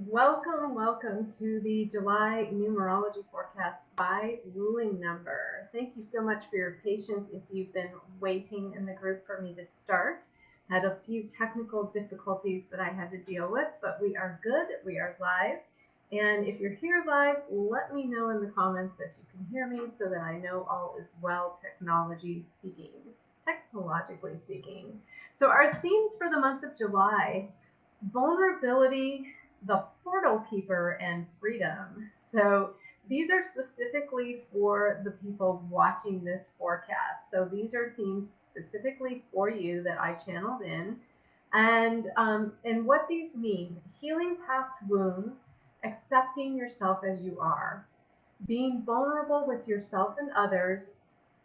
Welcome to the July numerology forecast by ruling number. Thank you so much for your patience if you've been waiting in the group for me to start. Had a few technical difficulties that I had to deal with, but we are good. We are live. And if you're here live, let me know in the comments that you can hear me so that I know all is well technologically speaking. So our themes for the month of July: vulnerability, the portal keeper, and freedom. So these are specifically for the people watching this forecast. So these are themes specifically for you that I channeled in. And what these mean: healing past wounds, accepting yourself as you are, being vulnerable with yourself and others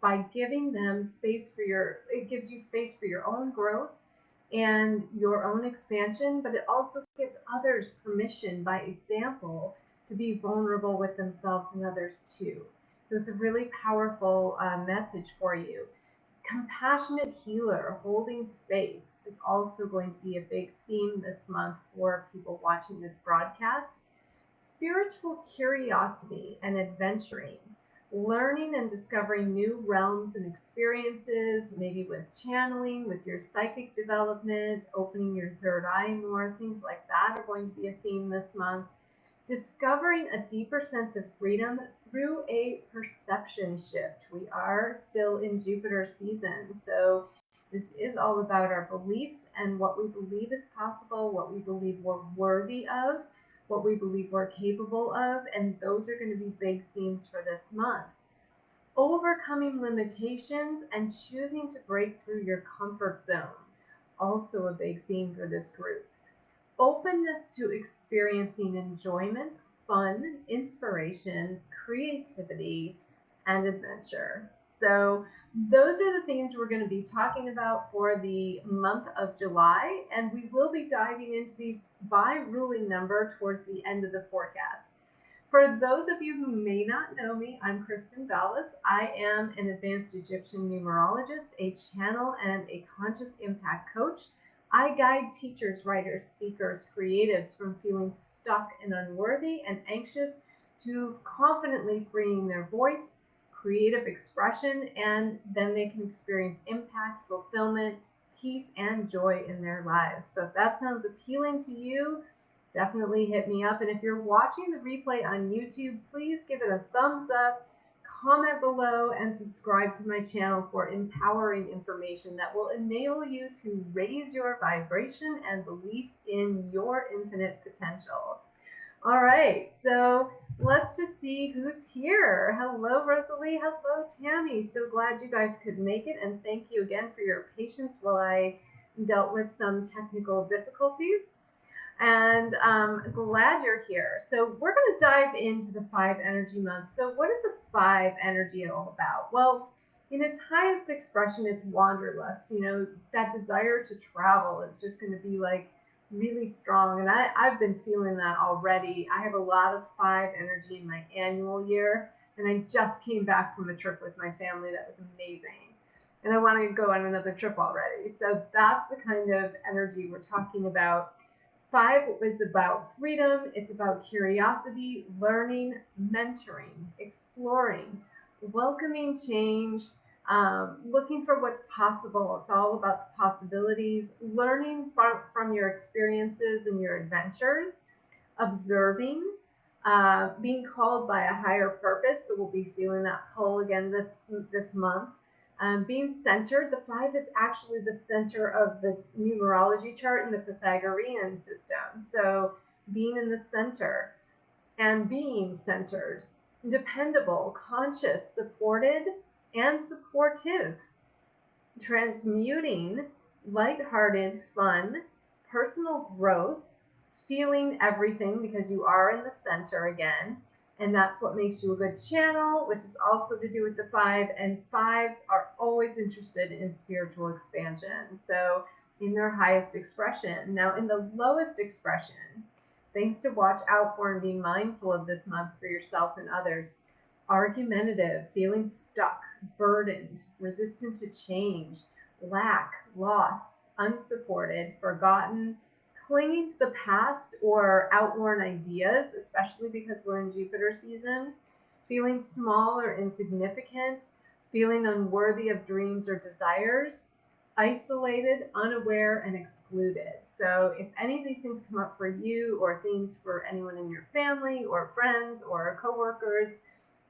by giving them space for it gives you space for your own growth and your own expansion, but it also gives others permission by example to be vulnerable with themselves and others too. So it's a really powerful message for you. Compassionate healer, holding space, is also going to be a big theme this month for people watching this broadcast. Spiritual curiosity and adventuring, learning and discovering new realms and experiences, maybe with channeling, with your psychic development, opening your third eye more, things like that are going to be a theme this month. Discovering a deeper sense of freedom through a perception shift. We are still in Jupiter season, so this is all about our beliefs and what we believe is possible, what we believe we're worthy of, what we believe we're capable of, and those are going to be big themes for this month. Overcoming limitations and choosing to break through your comfort zone, also a big theme for this group. Openness to experiencing enjoyment, fun, inspiration, creativity, and adventure. So, those are the themes we're going to be talking about for the month of July, and we will be diving into these by ruling number towards the end of the forecast. For those of you who may not know me, I'm Kristen Ballas. I am an advanced Egyptian numerologist, a channel, and a conscious impact coach. I guide teachers, writers, speakers, creatives from feeling stuck and unworthy and anxious to confidently freeing their voice, creative expression, and then they can experience impact, fulfillment, peace, and joy in their lives. So if that sounds appealing to you, definitely hit me up. And if you're watching the replay on YouTube, please give it a thumbs up, comment below, and subscribe to my channel for empowering information that will enable you to raise your vibration and belief in your infinite potential. All right, so let's just see who's here. Hello, Rosalie. Hello, Tammy. So glad you guys could make it, and thank you again for your patience while I dealt with some technical difficulties. And glad you're here. So we're going to dive into the 5 energy month. So what is the 5 energy all about? Well, in its highest expression, it's wanderlust. That desire to travel is just going to be like really strong. And I've been feeling that already. I have a lot of 5 energy in my annual year. And I just came back from a trip with my family that was amazing. And I want to go on another trip already. So that's the kind of energy we're talking about. 5 is about freedom, it's about curiosity, learning, mentoring, exploring, welcoming change, looking for what's possible. It's all about the possibilities, learning from your experiences and your adventures, observing, being called by a higher purpose. So we'll be feeling that pull again this month. Being centered, the 5 is actually the center of the numerology chart in the Pythagorean system. So being in the center and being centered, dependable, conscious, supported, and supportive, transmuting, lighthearted, fun, personal growth, feeling everything because you are in the center again, and that's what makes you a good channel, which is also to do with the 5. And 5s are always interested in spiritual expansion, so in their highest expression. Now, in the lowest expression, things to watch out for and be mindful of this month for yourself and others: argumentative, feeling stuck, burdened, resistant to change, lack, loss, unsupported, forgotten, clinging to the past or outworn ideas, especially because we're in Jupiter season, feeling small or insignificant, feeling unworthy of dreams or desires, isolated, unaware, and excluded. So, if any of these things come up for you, or themes for anyone in your family, or friends, or coworkers,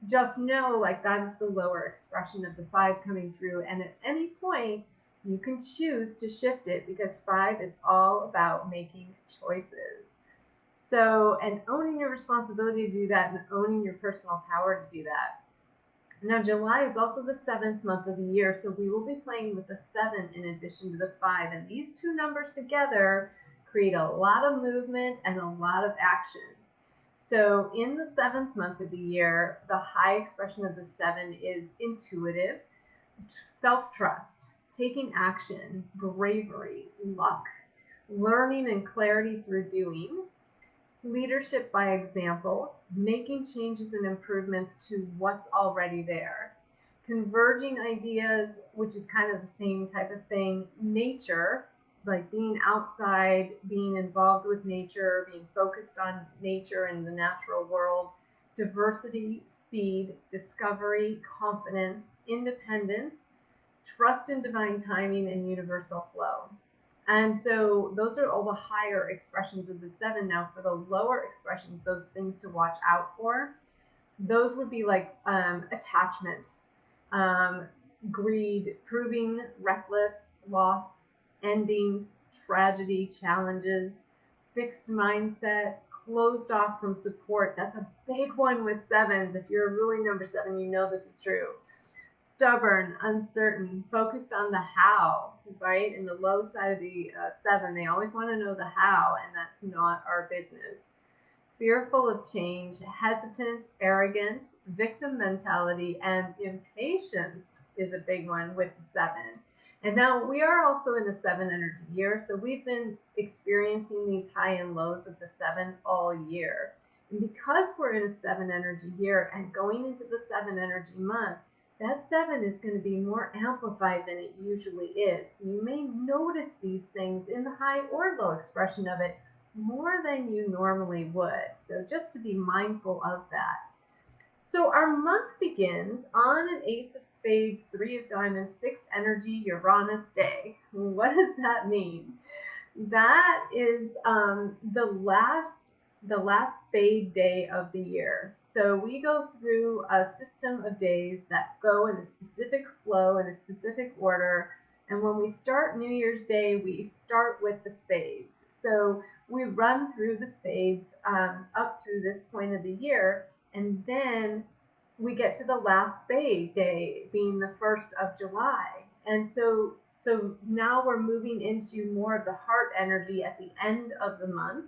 just know like that is the lower expression of the 5 coming through. And at any point, you can choose to shift it because 5 is all about making choices. So, and owning your responsibility to do that and owning your personal power to do that. Now, July is also the 7th month of the year, so we will be playing with the 7 in addition to the 5. And these two numbers together create a lot of movement and a lot of action. So, in the 7th month of the year, the high expression of the 7 is intuitive, self trust, taking action, bravery, luck, learning and clarity through doing, leadership by example, making changes and improvements to what's already there, converging ideas, which is kind of the same type of thing, nature, like being outside, being involved with nature, being focused on nature and the natural world, diversity, speed, discovery, confidence, independence, trust in divine timing, and universal flow. And so those are all the higher expressions of the 7. Now, for the lower expressions, those things to watch out for, those would be like attachment, um, greed, proving reckless, loss, endings, tragedy, challenges, fixed mindset, closed off from support. That's a big one with 7s. If you're a ruling number 7, you know this is true. Stubborn, uncertain, focused on the how, right? In the low side of the 7, they always want to know the how, and that's not our business. Fearful of change, hesitant, arrogant, victim mentality, and impatience is a big one with the 7. And now we are also in the 7 energy year, so we've been experiencing these high and lows of the 7 all year. And because we're in a 7 energy year and going into the 7 energy month, that 7 is going to be more amplified than it usually is. So you may notice these things in the high or low expression of it more than you normally would. So just to be mindful of that. So our month begins on an Ace of Spades, 3 of Diamonds, 6 energy Uranus day. What does that mean? That is the last spade day of the year. So we go through a system of days that go in a specific flow, in a specific order. And when we start New Year's Day, we start with the spades. So we run through the spades up through this point of the year. And then we get to the last spade day being the 1st of July. And so now we're moving into more of the heart energy at the end of the month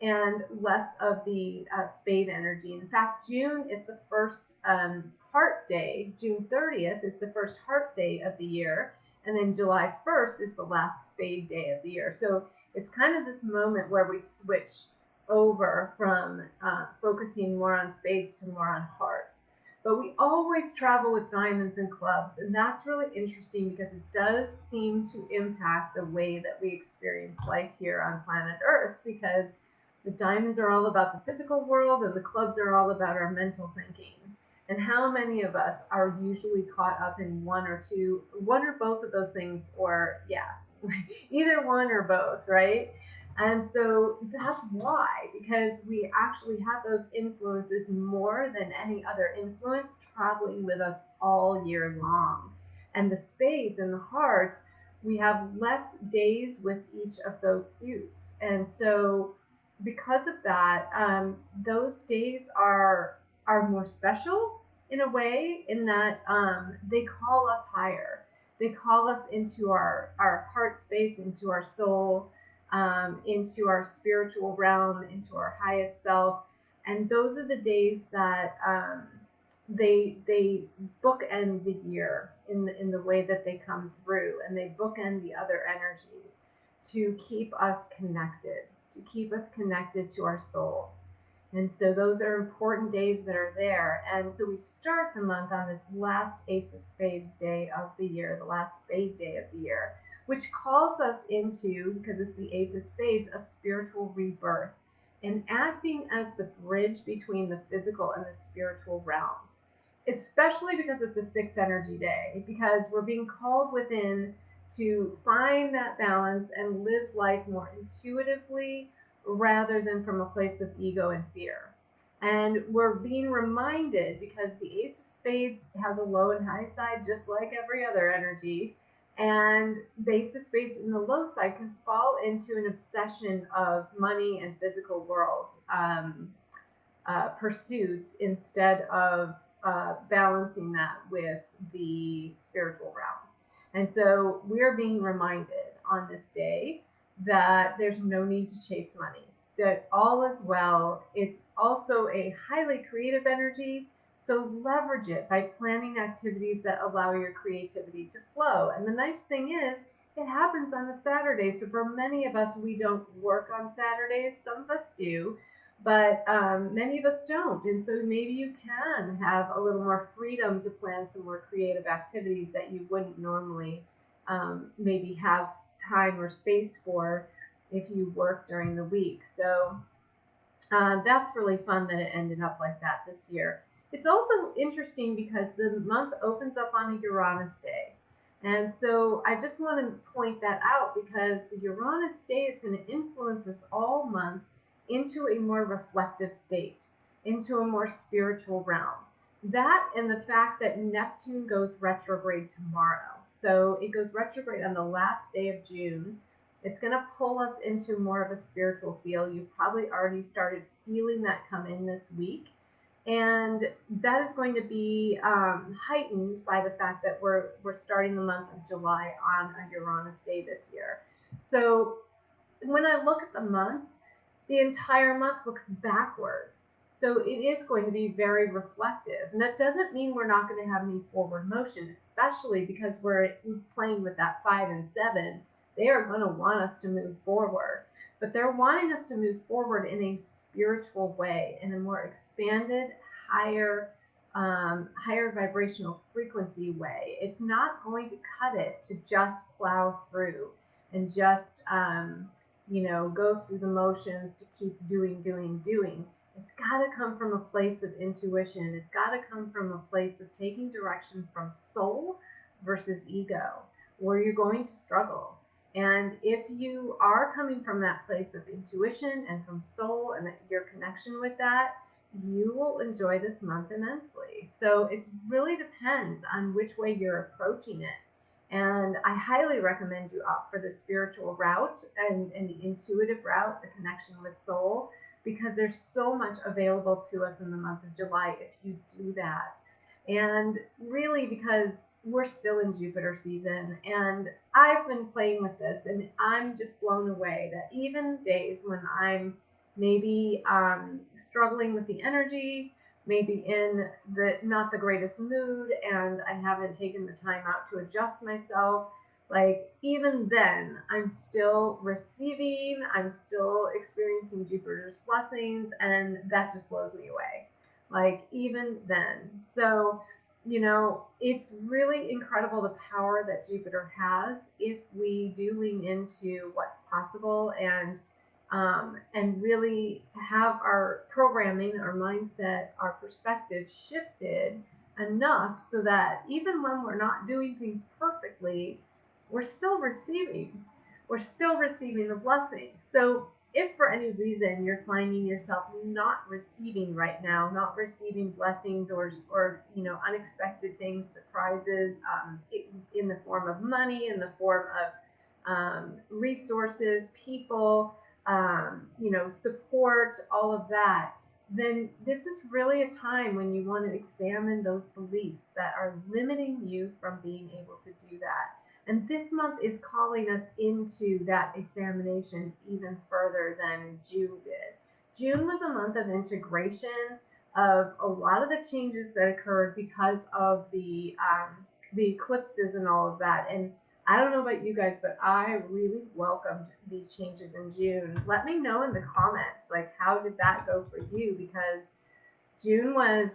and less of the spade energy. In fact, June is the first heart day. June 30th is the first heart day of the year. And then July 1st is the last spade day of the year. So it's kind of this moment where we switch over from focusing more on spades to more on hearts. But we always travel with diamonds and clubs, and that's really interesting because it does seem to impact the way that we experience life here on planet Earth, because the diamonds are all about the physical world and the clubs are all about our mental thinking. And how many of us are usually caught up in one or both of those things, or either one or both, right? And so that's why, because we actually have those influences more than any other influence traveling with us all year long. And the spades and the hearts, we have less days with each of those suits. And so because of that, those days are more special in a way, in that they call us higher. They call us into our heart space, into our soul, into our spiritual realm, into our highest self. And those are the days that they bookend the year in the way that they come through, and they bookend the other energies to keep us connected to our soul. And so those are important days that are there. And so we start the month on this last Ace of Spades day of the year, the last spade day of the year. which calls us into, because it's the Ace of Spades, a spiritual rebirth and acting as the bridge between the physical and the spiritual realms. Especially because it's a sixth energy day, because we're being called within to find that balance and live life more intuitively rather than from a place of ego and fear. And we're being reminded, because the Ace of Spades has a low and high side, just like every other energy. And the Ace of Spades in the low side can fall into an obsession of money and physical world pursuits instead of balancing that with the spiritual realm. And so we're being reminded on this day that there's no need to chase money, that all is well. It's also a highly creative energy. So leverage it by planning activities that allow your creativity to flow. And the nice thing is, it happens on a Saturday. So for many of us, we don't work on Saturdays. Some of us do, but many of us don't. And so maybe you can have a little more freedom to plan some more creative activities that you wouldn't normally maybe have time or space for if you work during the week. So that's really fun that it ended up like that this year. It's also interesting because the month opens up on a Uranus day. And so I just want to point that out, because the Uranus day is going to influence us all month into a more reflective state, into a more spiritual realm. That and the fact that Neptune goes retrograde tomorrow. So it goes retrograde on the last day of June. It's going to pull us into more of a spiritual feel. You've probably already started feeling that come in this week. And that is going to be heightened by the fact that we're starting the month of July on a Uranus day this year. So when I look at the month, the entire month looks backwards. So it is going to be very reflective. And that doesn't mean we're not going to have any forward motion, especially because we're playing with that 5 and 7. They are going to want us to move forward, but they're wanting us to move forward in a spiritual way, in a more expanded, higher vibrational frequency way. It's not going to cut it to just plow through and just go through the motions to keep doing. It's got to come from a place of intuition. It's got to come from a place of taking direction from soul versus ego, where you're going to struggle. And if you are coming from that place of intuition and from soul and your connection with that, you will enjoy this month immensely. So it really depends on which way you're approaching it. And I highly recommend you opt for the spiritual route and the intuitive route, the connection with soul, because there's so much available to us in the month of July if you do that. And really, because we're still in Jupiter season, and I've been playing with this, and I'm just blown away that even days when I'm maybe struggling with the energy, maybe in the not the greatest mood, and I haven't taken the time out to adjust myself, like even then I'm still receiving, I'm still experiencing Jupiter's blessings, and that just blows me away, like even then. So it's really incredible the power that Jupiter has if we do lean into what's possible, and really have our programming, our mindset, our perspective shifted enough so that even when we're not doing things perfectly, we're still receiving. We're still receiving the blessing. So if for any reason you're finding yourself not receiving right now, not receiving blessings or unexpected things, surprises, in the form of money, in the form of resources, people, support, all of that, then this is really a time when you want to examine those beliefs that are limiting you from being able to do that. And this month is calling us into that examination even further than June did. June was a month of integration of a lot of the changes that occurred because of the eclipses and all of that. And I don't know about you guys, but I really welcomed these changes in June. Let me know in the comments, like, how did that go for you? Because June was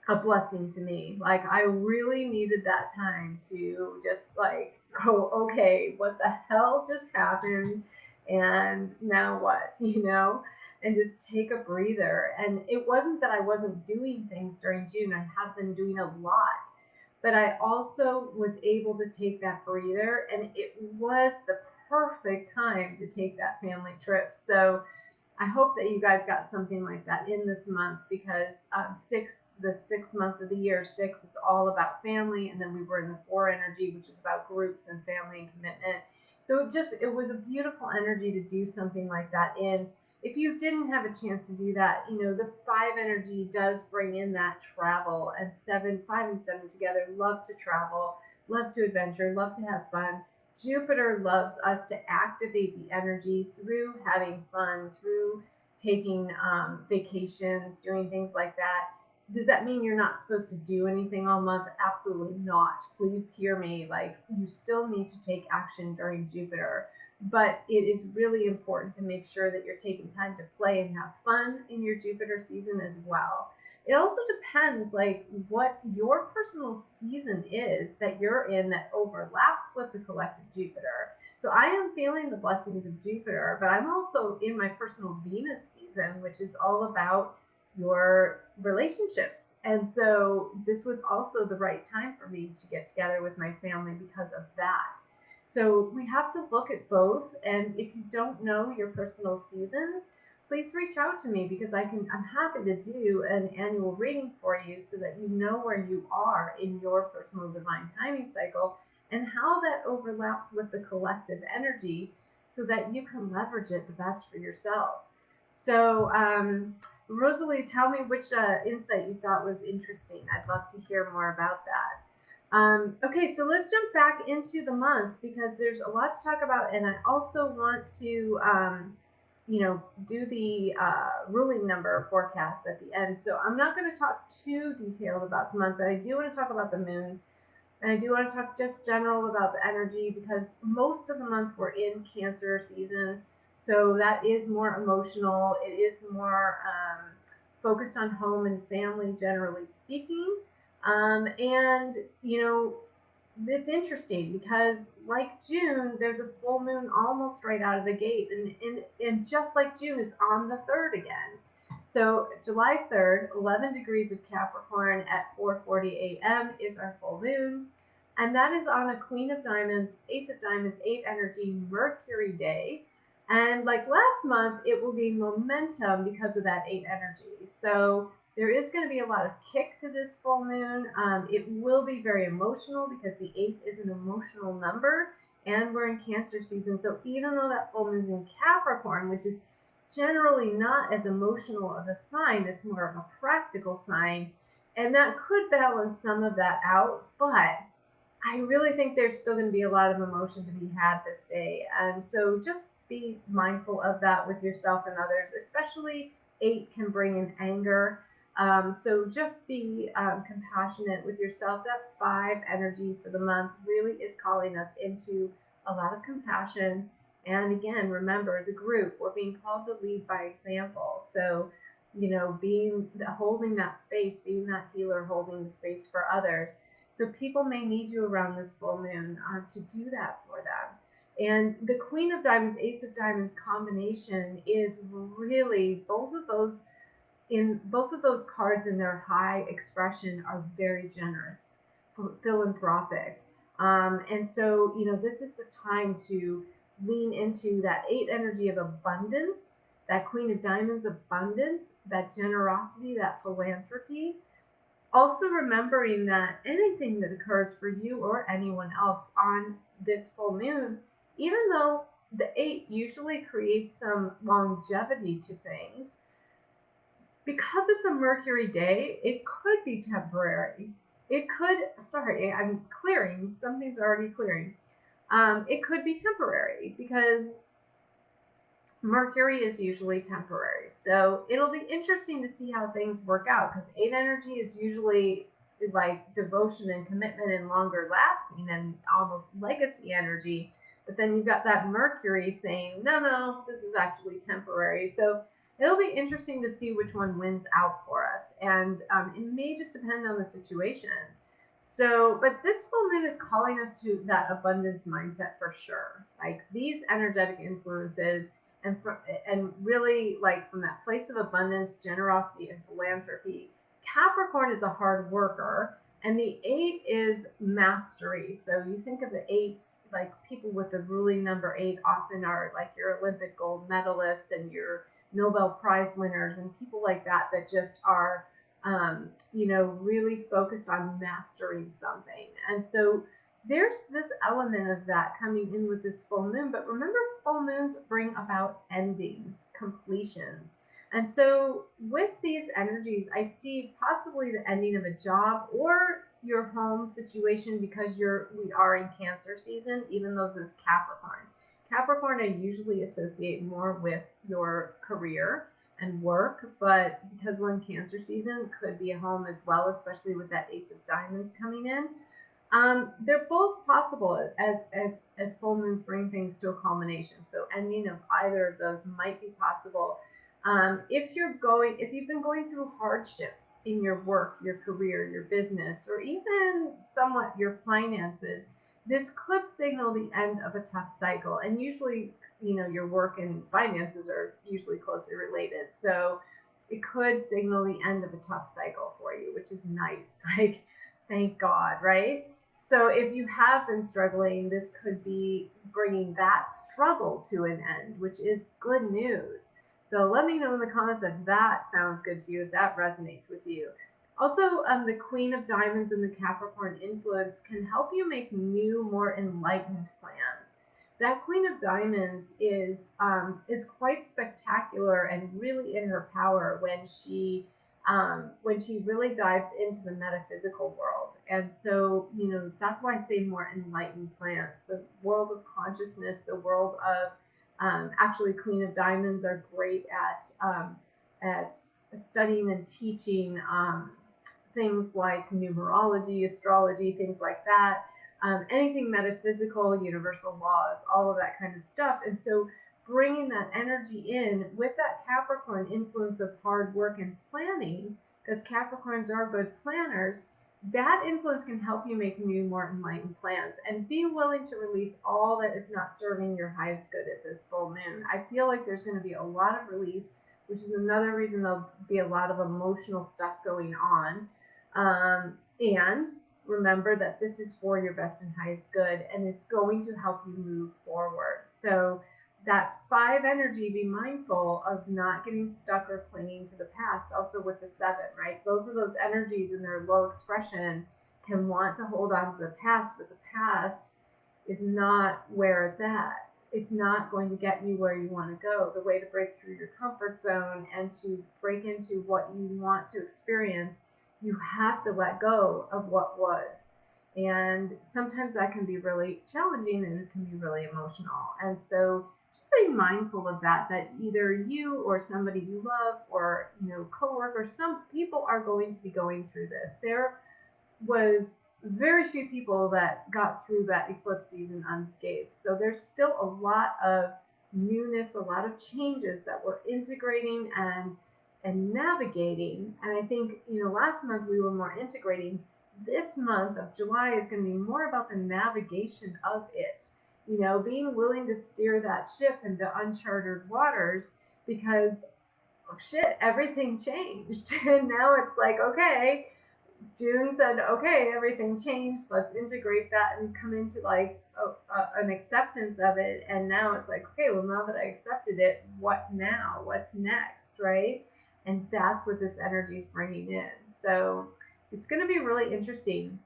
a blessing to me. Like, I really needed that time to just like go, okay, what the hell just happened? And now what, and just take a breather. And it wasn't that I wasn't doing things during June, I have been doing a lot. But I also was able to take that breather, and it was the perfect time to take that family trip. So I hope that you guys got something like that in this month, because the sixth month of the year, six, it's all about family, and then we were in the four energy, which is about groups and family and commitment. So it was a beautiful energy to do something like that in. If you didn't have a chance to do that, the five energy does bring in that travel, and five and seven together love to travel, love to adventure, love to have fun. Jupiter loves us to activate the energy through having fun, through taking vacations, doing things like that. Does that mean you're not supposed to do anything all month? Absolutely not. Please hear me. Like, you still need to take action during Jupiter, but it is really important to make sure that you're taking time to play and have fun in your Jupiter season as well. It also depends, like, what your personal season is that you're in that overlaps with the collective Jupiter. So I am feeling the blessings of Jupiter, but I'm also in my personal Venus season, which is all about your relationships. And so this was also the right time for me to get together with my family because of that. So we have to look at both. And if you don't know your personal seasons, please reach out to me, because I'm happy to do an annual reading for you, so that you know where you are in your personal divine timing cycle and how that overlaps with the collective energy, so that you can leverage it the best for yourself. So, Rosalie, tell me which insight you thought was interesting. I'd love to hear more about that. Okay, so let's jump back into the month, because there's a lot to talk about, and I also want to do the ruling number forecast at the end. So I'm not going to talk too detailed about the month, but I do want to talk about the moons. And I do want to talk just general about the energy, because most of the month we're in Cancer season. So that is more emotional. It is more focused on home and family, generally speaking. And, it's interesting, because like June, there's a full moon almost right out of the gate, and just like June, it's on the 3rd again. So July 3rd, 11 degrees of Capricorn at 4:40 a.m. is our full moon, and that is on a Queen of Diamonds, Ace of Diamonds, 8 energy Mercury day. And like last month, it will be momentum because of that 8 energy. So there is going to be a lot of kick to this full moon. It will be very emotional, because the 8th is an emotional number, and we're in Cancer season. So even though that full moon's in Capricorn, which is generally not as emotional of a sign, it's more of a practical sign, and that could balance some of that out. But I really think there's still going to be a lot of emotion to be had this day. And so just be mindful of that with yourself and others, especially 8 can bring in anger. So just be compassionate with yourself. That 5 energy for the month really is calling us into a lot of compassion. And again, remember, as a group, we're being called to lead by example. So, holding that space, being that healer, holding the space for others. So people may need you around this full moon to do that for them. And the Queen of Diamonds, Ace of Diamonds combination is really, both of those cards in their high expression are very generous, philanthropic. And so, this is the time to lean into that 8 energy of abundance, that Queen of Diamonds abundance, that generosity, that philanthropy. Also remembering that anything that occurs for you or anyone else on this full moon, even though the 8 usually creates some longevity to things, because it's a Mercury day, it could be temporary. I'm clearing, something's already clearing. It could be temporary, because Mercury is usually temporary. So it'll be interesting to see how things work out, because 8 energy is usually like devotion and commitment and longer lasting and almost legacy energy. But then you've got that Mercury saying, no, no, this is actually temporary. So it'll be interesting to see which one wins out for us. And it may just depend on the situation. So, but this full moon is calling us to that abundance mindset for sure. Like these energetic influences, and really like from that place of abundance, generosity, and philanthropy. Capricorn is a hard worker, and the eight is mastery. So you think of the eight, like people with the ruling number eight often are like your Olympic gold medalists and your Nobel Prize winners and people like that that just are really focused on mastering something. And so there's this element of that coming in with this full moon. But remember, full moons bring about endings, completions. And so with these energies, I see possibly the ending of a job or your home situation because we are in Cancer season, even though this is Capricorn. Capricorn I usually associate more with your career and work, but because we're in Cancer season, could be a home as well, especially with that Ace of Diamonds coming in. They're both possible as full moons bring things to a culmination. So ending of either of those might be possible. If you've been going through hardships in your work, your career, your business, or even somewhat your finances, this could signal the end of a tough cycle. And usually, your work and finances are usually closely related. So it could signal the end of a tough cycle for you, which is nice. Like, thank God, right? So if you have been struggling, this could be bringing that struggle to an end, which is good news. So let me know in the comments if that sounds good to you, if that resonates with you. Also, the Queen of Diamonds and the Capricorn influence can help you make new, more enlightened plans. That Queen of Diamonds is quite spectacular and really in her power when she really dives into the metaphysical world. And so, that's why I say more enlightened plans. The world of consciousness, the world of actually, Queen of Diamonds are great at studying and teaching things like numerology, astrology, things like that. Anything metaphysical, universal laws, all of that kind of stuff. And so bringing that energy in with that Capricorn influence of hard work and planning, because Capricorns are good planners, that influence can help you make new, more enlightened plans and be willing to release all that is not serving your highest good at this full moon. I feel like there's going to be a lot of release, which is another reason there'll be a lot of emotional stuff going on. And remember that this is for your best and highest good, and it's going to help you move forward. So that five energy, be mindful of not getting stuck or clinging to the past. Also with the seven, right? Both of those energies in their low expression can want to hold on to the past, but the past is not where it's at. It's not going to get you where you want to go. The way to break through your comfort zone and to break into what you want to experience, you have to let go of what was. And sometimes that can be really challenging and it can be really emotional. And so just being mindful of that either you or somebody you love or, coworkers, some people are going to be going through this. There was very few people that got through that eclipse season unscathed. So there's still a lot of newness, a lot of changes that we're integrating and navigating. And I think, last month we were more integrating. This month of July is going to be more about the navigation of it. Being willing to steer that ship into uncharted waters because, oh shit, everything changed. And now it's like, okay, June said, okay, everything changed. Let's integrate that and come into like an acceptance of it. And now it's like, okay, well, now that I accepted it, what now? What's next, right? And that's what this energy is bringing in. So it's going to be really interesting.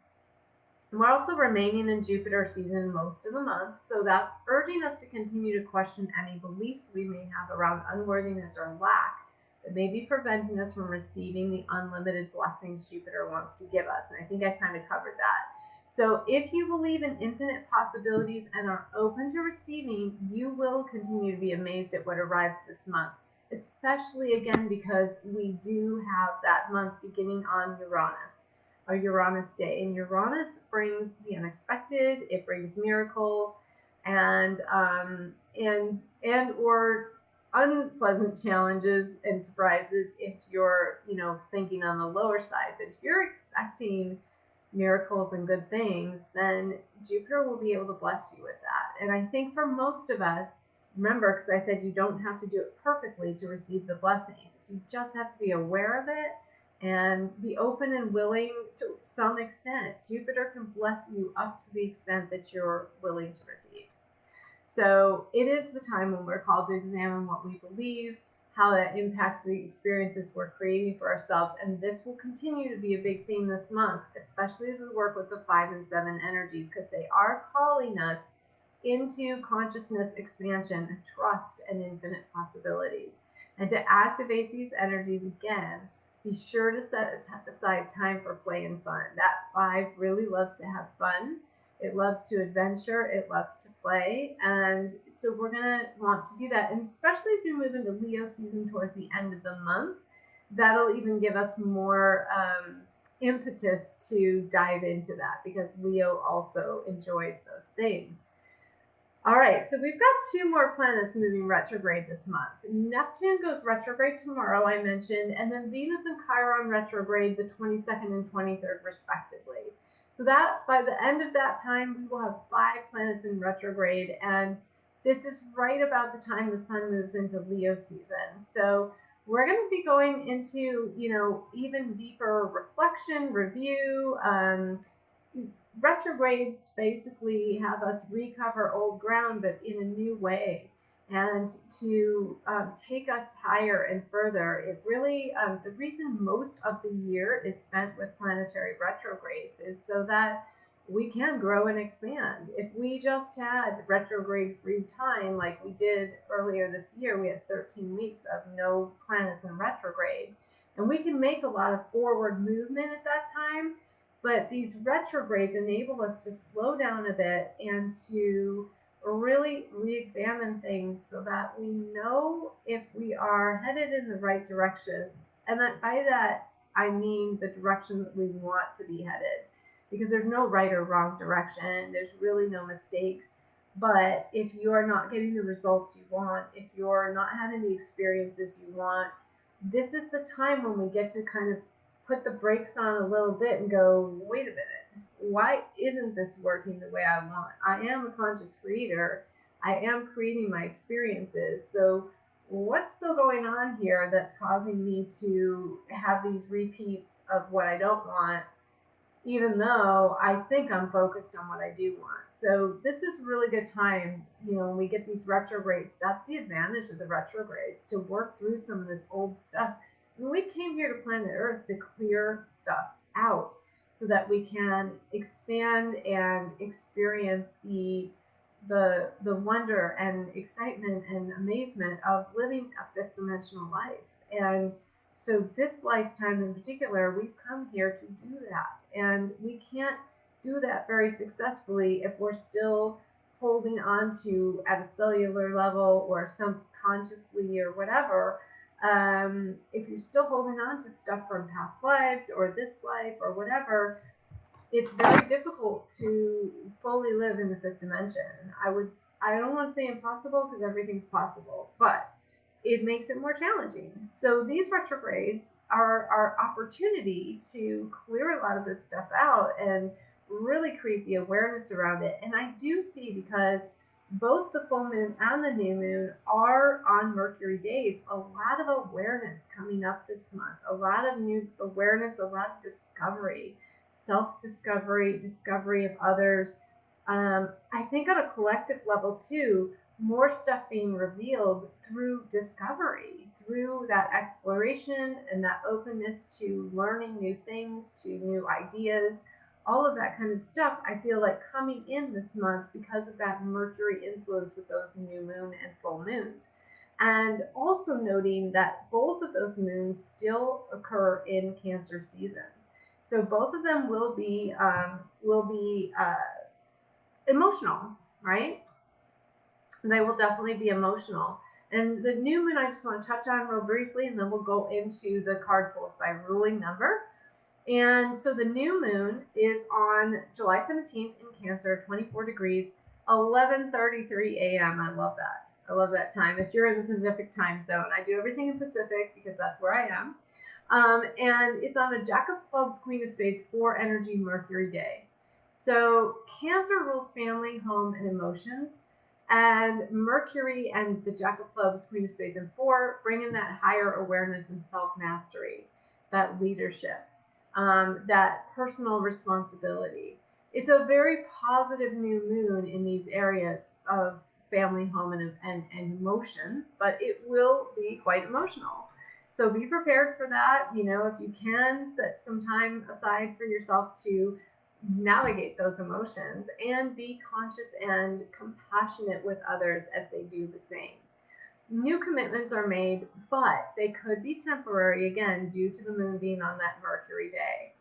And we're also remaining in Jupiter season most of the month, so that's urging us to continue to question any beliefs we may have around unworthiness or lack that may be preventing us from receiving the unlimited blessings Jupiter wants to give us. And I think I kind of covered that. So if you believe in infinite possibilities and are open to receiving, you will continue to be amazed at what arrives this month, especially again because we do have that month beginning on Uranus, a Uranus day. And Uranus brings the unexpected, it brings miracles and or unpleasant challenges and surprises if you're, thinking on the lower side. But if you're expecting miracles and good things, then Jupiter will be able to bless you with that. And I think for most of us, remember, because I said you don't have to do it perfectly to receive the blessings, you just have to be aware of it and be open and willing to some extent. Jupiter can bless you up to the extent that you're willing to receive. So it is the time when we're called to examine what we believe, how that impacts the experiences we're creating for ourselves. And this will continue to be a big theme this month, especially as we work with the 5 and 7 energies, because they are calling us into consciousness expansion, trust, and infinite possibilities. And to activate these energies again, be sure to set aside time for play and fun. That 5 really loves to have fun. It loves to adventure. It loves to play. And so we're going to want to do that. And especially as we move into Leo season towards the end of the month, that'll even give us more impetus to dive into that, because Leo also enjoys those things. All right, so we've got 2 more planets moving retrograde this month. Neptune goes retrograde tomorrow, I mentioned, and then Venus and Chiron retrograde the 22nd and 23rd, respectively. So that by the end of that time, we will have 5 planets in retrograde, and this is right about the time the sun moves into Leo season. So we're going to be going into, even deeper reflection, review. Retrogrades basically have us recover old ground, but in a new way, and to take us higher and further. It really, the reason most of the year is spent with planetary retrogrades is so that we can grow and expand. If we just had retrograde free time like we did earlier this year, we had 13 weeks of no planets in retrograde, and we can make a lot of forward movement at that time. But these retrogrades enable us to slow down a bit and to really re-examine things so that we know if we are headed in the right direction. And by that, I mean the direction that we want to be headed. Because there's no right or wrong direction. There's really no mistakes. But if you're not getting the results you want, if you're not having the experiences you want, this is the time when we get to kind of put the brakes on a little bit and go, wait a minute, why isn't this working the way I want? I am a conscious creator. I am creating my experiences. So what's still going on here that's causing me to have these repeats of what I don't want, even though I think I'm focused on what I do want? So this is a really good time, when we get these retrogrades. That's the advantage of the retrogrades, to work through some of this old stuff. And we came here to planet Earth to clear stuff out so that we can expand and experience the wonder and excitement and amazement of living a 5th dimensional life. And so this lifetime in particular, we've come here to do that. And we can't do that very successfully if we're still holding on to, at a cellular level or subconsciously or whatever, if you're still holding on to stuff from past lives or this life or whatever, it's very difficult to fully live in the 5th dimension. I don't want to say impossible, because everything's possible, but it makes it more challenging. So these retrogrades are our opportunity to clear a lot of this stuff out and really create the awareness around it. And I do see, because both the full moon and the new moon are on Mercury days, a lot of awareness coming up this month, a lot of new awareness, a lot of discovery, self-discovery, discovery of others. I think on a collective level too, more stuff being revealed through discovery, through that exploration and that openness to learning new things, to new ideas, all of that kind of stuff. I feel like coming in this month because of that Mercury influence with those new moon and full moons. And also noting that both of those moons still occur in Cancer season. So both of them will be emotional, right? They will definitely be emotional. And the new moon, I just want to touch on real briefly, and then we'll go into the card pulls by ruling number. And so the new moon is on July 17th in Cancer, 24 degrees, 11:33 a.m. I love that. I love that time. If you're in the Pacific time zone, I do everything in Pacific because that's where I am. And it's on the Jack of Clubs, Queen of Spades, 4 energy Mercury day. So Cancer rules family, home, and emotions. And Mercury and the Jack of Clubs, Queen of Spades, and 4 bring in that higher awareness and self mastery, that leadership, that personal responsibility. It's a very positive new moon in these areas of family, home, and emotions, but it will be quite emotional. So be prepared for that. You know, if you can set some time aside for yourself to navigate those emotions and be conscious and compassionate with others as they do the same. New commitments are made, but they could be temporary again due to the moon being on that Mercury day.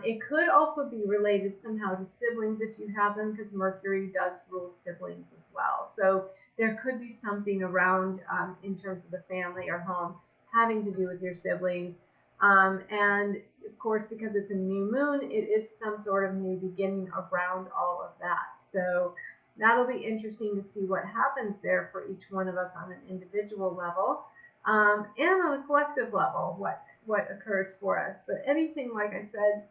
It could also be related somehow to siblings if you have them, because Mercury does rule siblings as well. So there could be something around in terms of the family or home having to do with your siblings. And of course, because it's a new moon, it is some sort of new beginning around all of that. So that'll be interesting to see what happens there for each one of us on an individual level, and on a collective level, what occurs for us. But anything, like I said,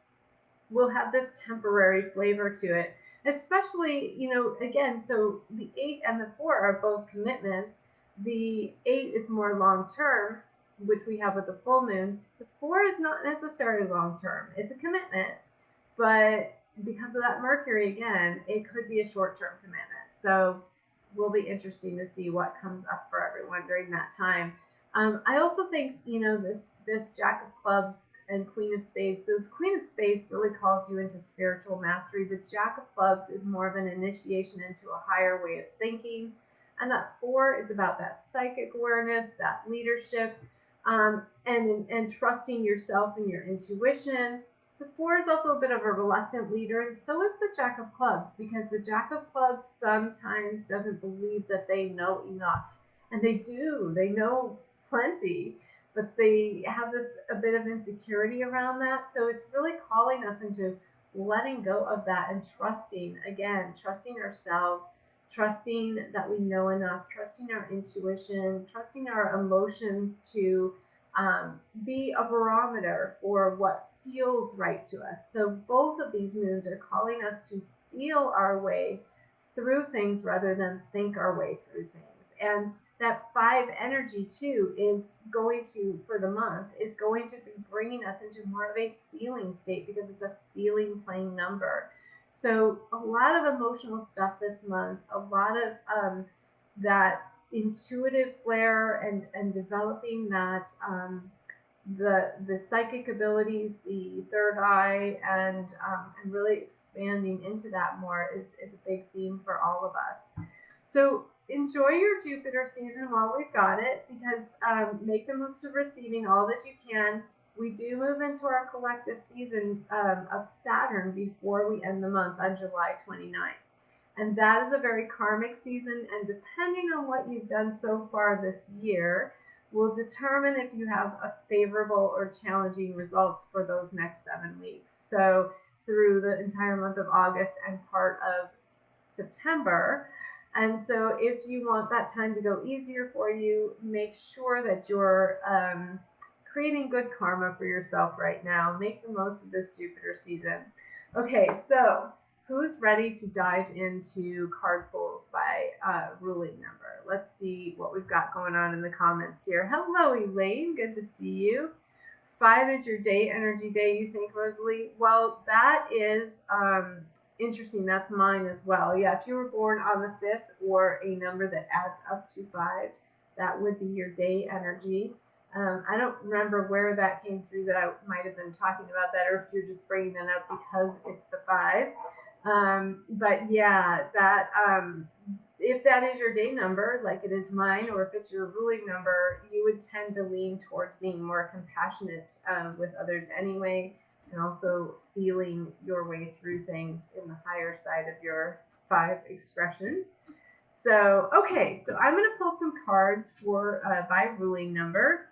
will have this temporary flavor to it. Especially, you know, again, so the 8 and the 4 are both commitments. The 8 is more long term, which we have with the full moon. The 4 is not necessarily long term. It's a commitment, but because of that Mercury again, it could be a short term commitment. So will be interesting to see what comes up for everyone during that time. I also think, you know, this Jack of Clubs and Queen of Spades. So the Queen of Spades really calls you into spiritual mastery. The Jack of Clubs is more of an initiation into a higher way of thinking, and that 4 is about that psychic awareness, that leadership, and trusting yourself and your intuition. The 4 is also a bit of a reluctant leader, and so is the Jack of Clubs, because the Jack of Clubs sometimes doesn't believe that they know enough. And they do, they know plenty, but they have this a bit of insecurity around that. So it's really calling us into letting go of that and trusting, again, trusting ourselves, trusting that we know enough, trusting our intuition, trusting our emotions to be a barometer for what feels right to us. So both of these moons are calling us to feel our way through things rather than think our way through things. And that 5 energy too is going to, for the month, is going to be bringing us into more of a feeling state, because it's a feeling playing number. So a lot of emotional stuff this month, a lot of that intuitive flair, and developing that the psychic abilities, the third eye, and really expanding into that more is a big theme for all of us. So enjoy your Jupiter season while we've got it, because make the most of receiving all that you can. We do move into our collective season of Saturn before we end the month on July 29th. And that is a very karmic season, and depending on what you've done so far this year, will determine if you have a favorable or challenging results for those next 7 weeks. So through the entire month of August and part of September. And so if you want that time to go easier for you, make sure that you're creating good karma for yourself right now. Make the most of this Jupiter season. Okay, so who's ready to dive into card pulls by ruling number? Let's see what we've got going on in the comments here. Hello, Elaine. Good to see you. 5 is your day energy day, you think, Rosalie? Well, that is interesting. That's mine as well. Yeah, if you were born on the 5th or a number that adds up to 5, that would be your day energy. I don't remember where that came through, that I might have been talking about that, or if you're just bringing that up because it's the 5. But yeah, that if that is your day number, like it is mine, or if it's your ruling number, you would tend to lean towards being more compassionate with others anyway, and also feeling your way through things in the higher side of your 5 expression. So, okay, so I'm going to pull some cards for by ruling number.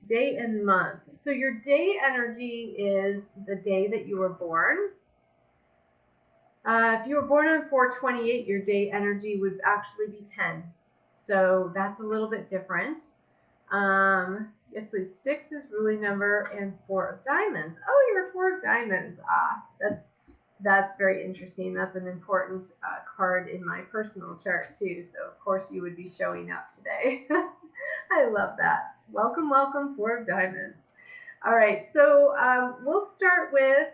Day and month. So your day energy is the day that you were born. If you were born on 4/28, your day energy would actually be 10. So that's a little bit different. Yes, please. 6 is ruling number, and 4 of diamonds. Oh, you're 4 of diamonds. Ah, that's very interesting. That's an important card in my personal chart too. So of course you would be showing up today. I love that. Welcome, welcome, 4 of diamonds. All right, so we'll start with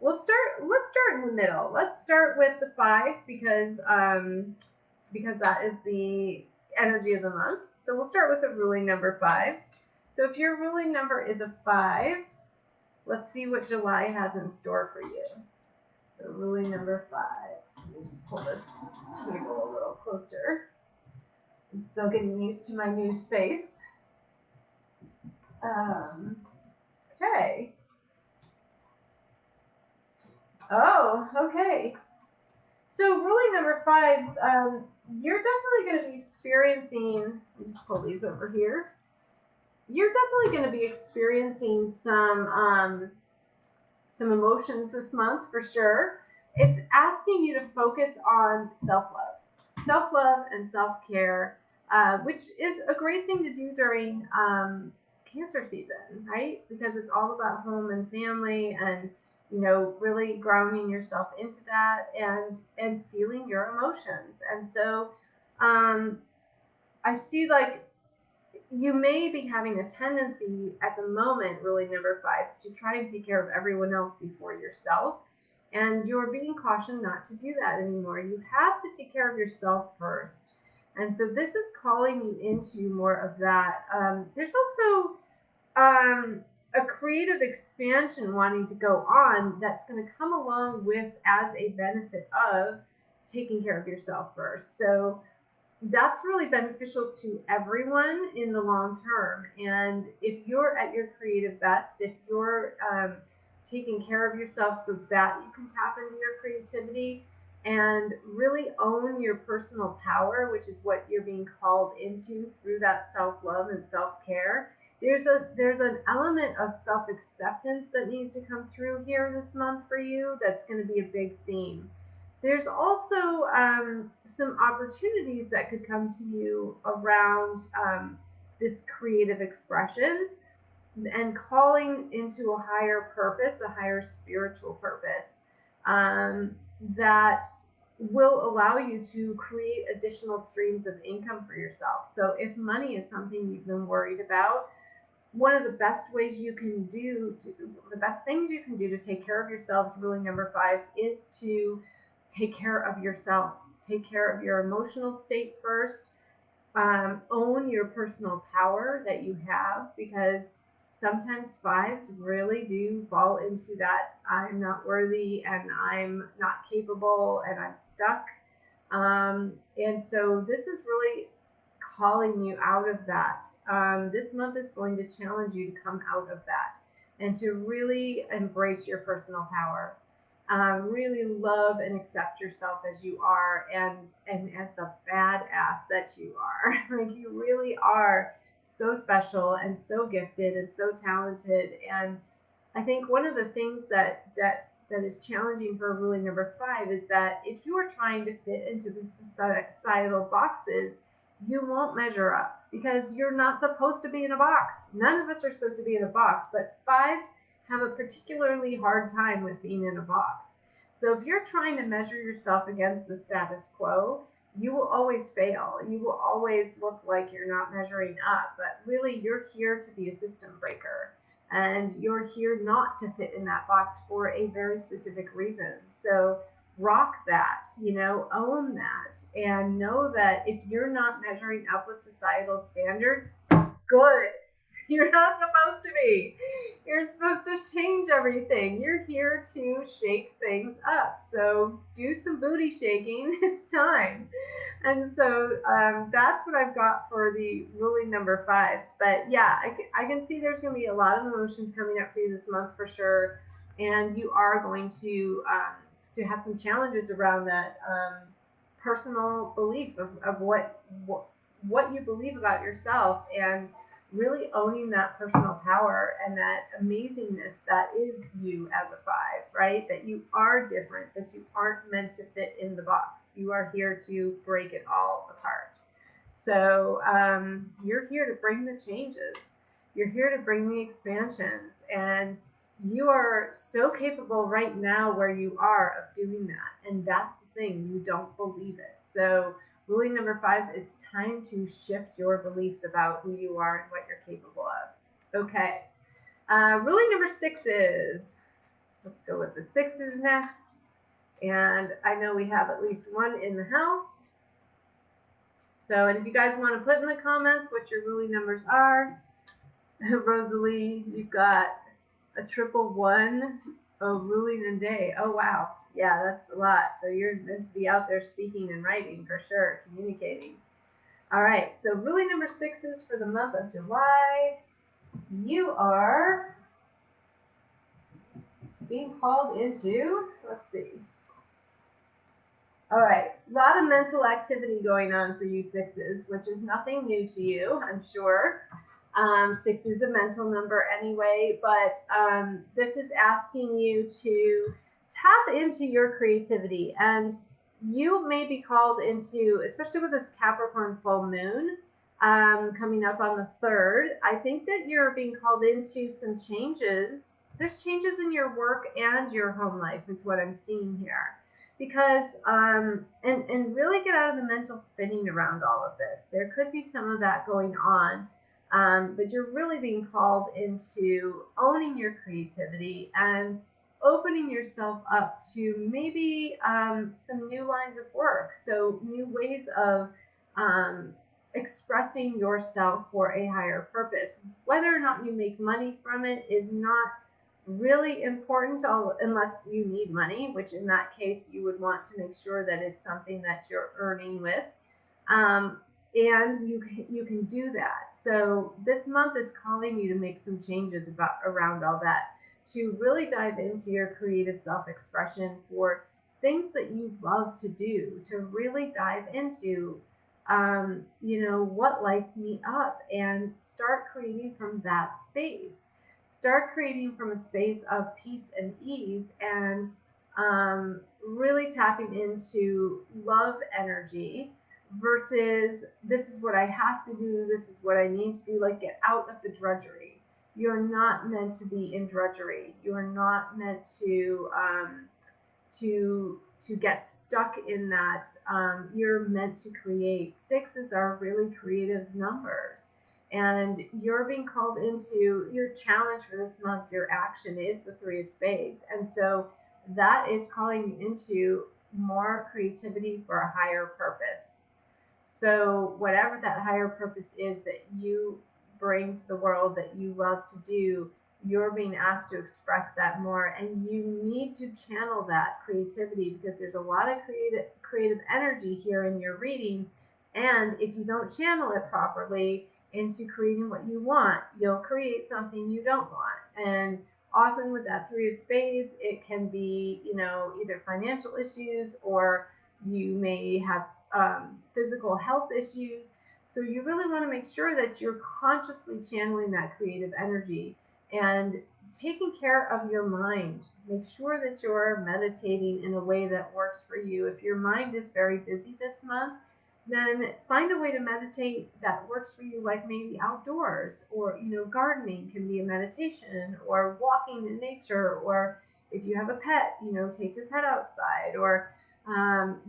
let's start in the middle. Let's start with the 5 because that is the energy of the month. So we'll start with the ruling number 5s. So if your ruling number is a 5, let's see what July has in store for you. So ruling number 5. Let me just pull this table a little closer. I'm still getting used to my new space. Okay. Oh, okay. So ruling number 5s, you're definitely going to be experiencing, let me just pull these over here. You're definitely going to be experiencing some emotions this month for sure. It's asking you to focus on self-love and self-care, which is a great thing to do during Cancer season, right? Because it's all about home and family, and really grounding yourself into that and feeling your emotions. And so, I see like you may be having a tendency at the moment, really number 5s, to try and take care of everyone else before yourself. And you're being cautioned not to do that anymore. You have to take care of yourself first. And so this is calling you into more of that. There's also a creative expansion wanting to go on that's going to come along with as a benefit of taking care of yourself first. So that's really beneficial to everyone in the long term. And if you're at your creative best, if you're taking care of yourself so that you can tap into your creativity and really own your personal power, which is what you're being called into through that self-love and self-care, there's an element of self-acceptance that needs to come through here this month for you. That's going to be a big theme. There's also some opportunities that could come to you around this creative expression and calling into a higher purpose, a higher spiritual purpose that will allow you to create additional streams of income for yourself. So if money is something you've been worried about, one of the best ways you can do, the best things you can do to take care of yourselves, ruling number 5s, is to take care of yourself. Take care of your emotional state first. Own your personal power that you have, because sometimes 5s really do fall into that I'm not worthy and I'm not capable and I'm stuck. And so this is really calling you out of that. This month is going to challenge you to come out of that and to really embrace your personal power. Really love and accept yourself as you are, and as the badass that you are. Like, you really are so special and so gifted and so talented. And I think one of the things that is challenging for ruling number 5 is that if you are trying to fit into the societal boxes, you won't measure up because you're not supposed to be in a box. None of us are supposed to be in a box, but 5s have a particularly hard time with being in a box. So if you're trying to measure yourself against the status quo, you will always fail. You will always look like you're not measuring up, but really you're here to be a system breaker. And you're here not to fit in that box for a very specific reason. So rock that, own that, and know that if you're not measuring up with societal standards, good. You're not supposed to be. You're supposed to change everything. You're here to shake things up. So do some booty shaking. It's time. And so that's what I've got for the ruling number 5s. But yeah, I can see there's going to be a lot of emotions coming up for you this month for sure. And you are going to have some challenges around that personal belief of what you believe about yourself, and really owning that personal power and that amazingness that is you as a 5, right? That you are different, that you aren't meant to fit in the box. You are here to break it all apart. So you're here to bring the changes. You're here to bring the expansions. And you are so capable right now where you are of doing that. And that's the thing, you don't believe it. So, ruling number 5 is it's time to shift your beliefs about who you are and what you're capable of. Okay. Ruling number 6 is, let's go with the 6s next. And I know we have at least one in the house. So, and if you guys want to put in the comments what your ruling numbers are, Rosalie, you've got a triple one. Oh, ruling and day. Oh, wow. Yeah, that's a lot. So you're meant to be out there speaking and writing for sure, communicating. All right. So ruling number 6 is for the month of July. You are being called into, let's see. All right, a lot of mental activity going on for you 6s, which is nothing new to you, I'm sure. 6 is a mental number anyway, but this is asking you to tap into your creativity. And you may be called into, especially with this Capricorn full moon coming up on the 3rd, I think that you're being called into some changes. There's changes in your work and your home life is what I'm seeing here, because and really get out of the mental spinning around all of this. There could be some of that going on, but you're really being called into owning your creativity and opening yourself up to maybe some new lines of work, so new ways of expressing yourself for a higher purpose. Whether or not you make money from it is not really important unless you need money, which in that case you would want to make sure that it's something that you're earning with. And you can do that. So this month is calling you to make some changes around all that, to really dive into your creative self-expression for things that you love to do, to really dive into what lights me up and start creating from that space. Start creating from a space of peace and ease, and really tapping into love energy versus this is what I have to do, this is what I need to do. Like, get out of the drudgery. You're not meant to be in drudgery. You're not meant to get stuck in that. You're meant to create. 6s are really creative numbers, and you're being called into your challenge for this month. Your action is the 3 of spades, and so that is calling you into more creativity for a higher purpose. So whatever that higher purpose is that you bring to the world, that you love to do, you're being asked to express that more, and you need to channel that creativity, because there's a lot of creative energy here in your reading. And if you don't channel it properly into creating what you want, you'll create something you don't want. And often with that 3 of spades, it can be, either financial issues, or you may have physical health issues. So you really want to make sure that you're consciously channeling that creative energy and taking care of your mind. Make sure that you're meditating in a way that works for you. If your mind is very busy this month, then find a way to meditate that works for you, like maybe outdoors, or gardening can be a meditation, or walking in nature, or if you have a pet, take your pet outside, or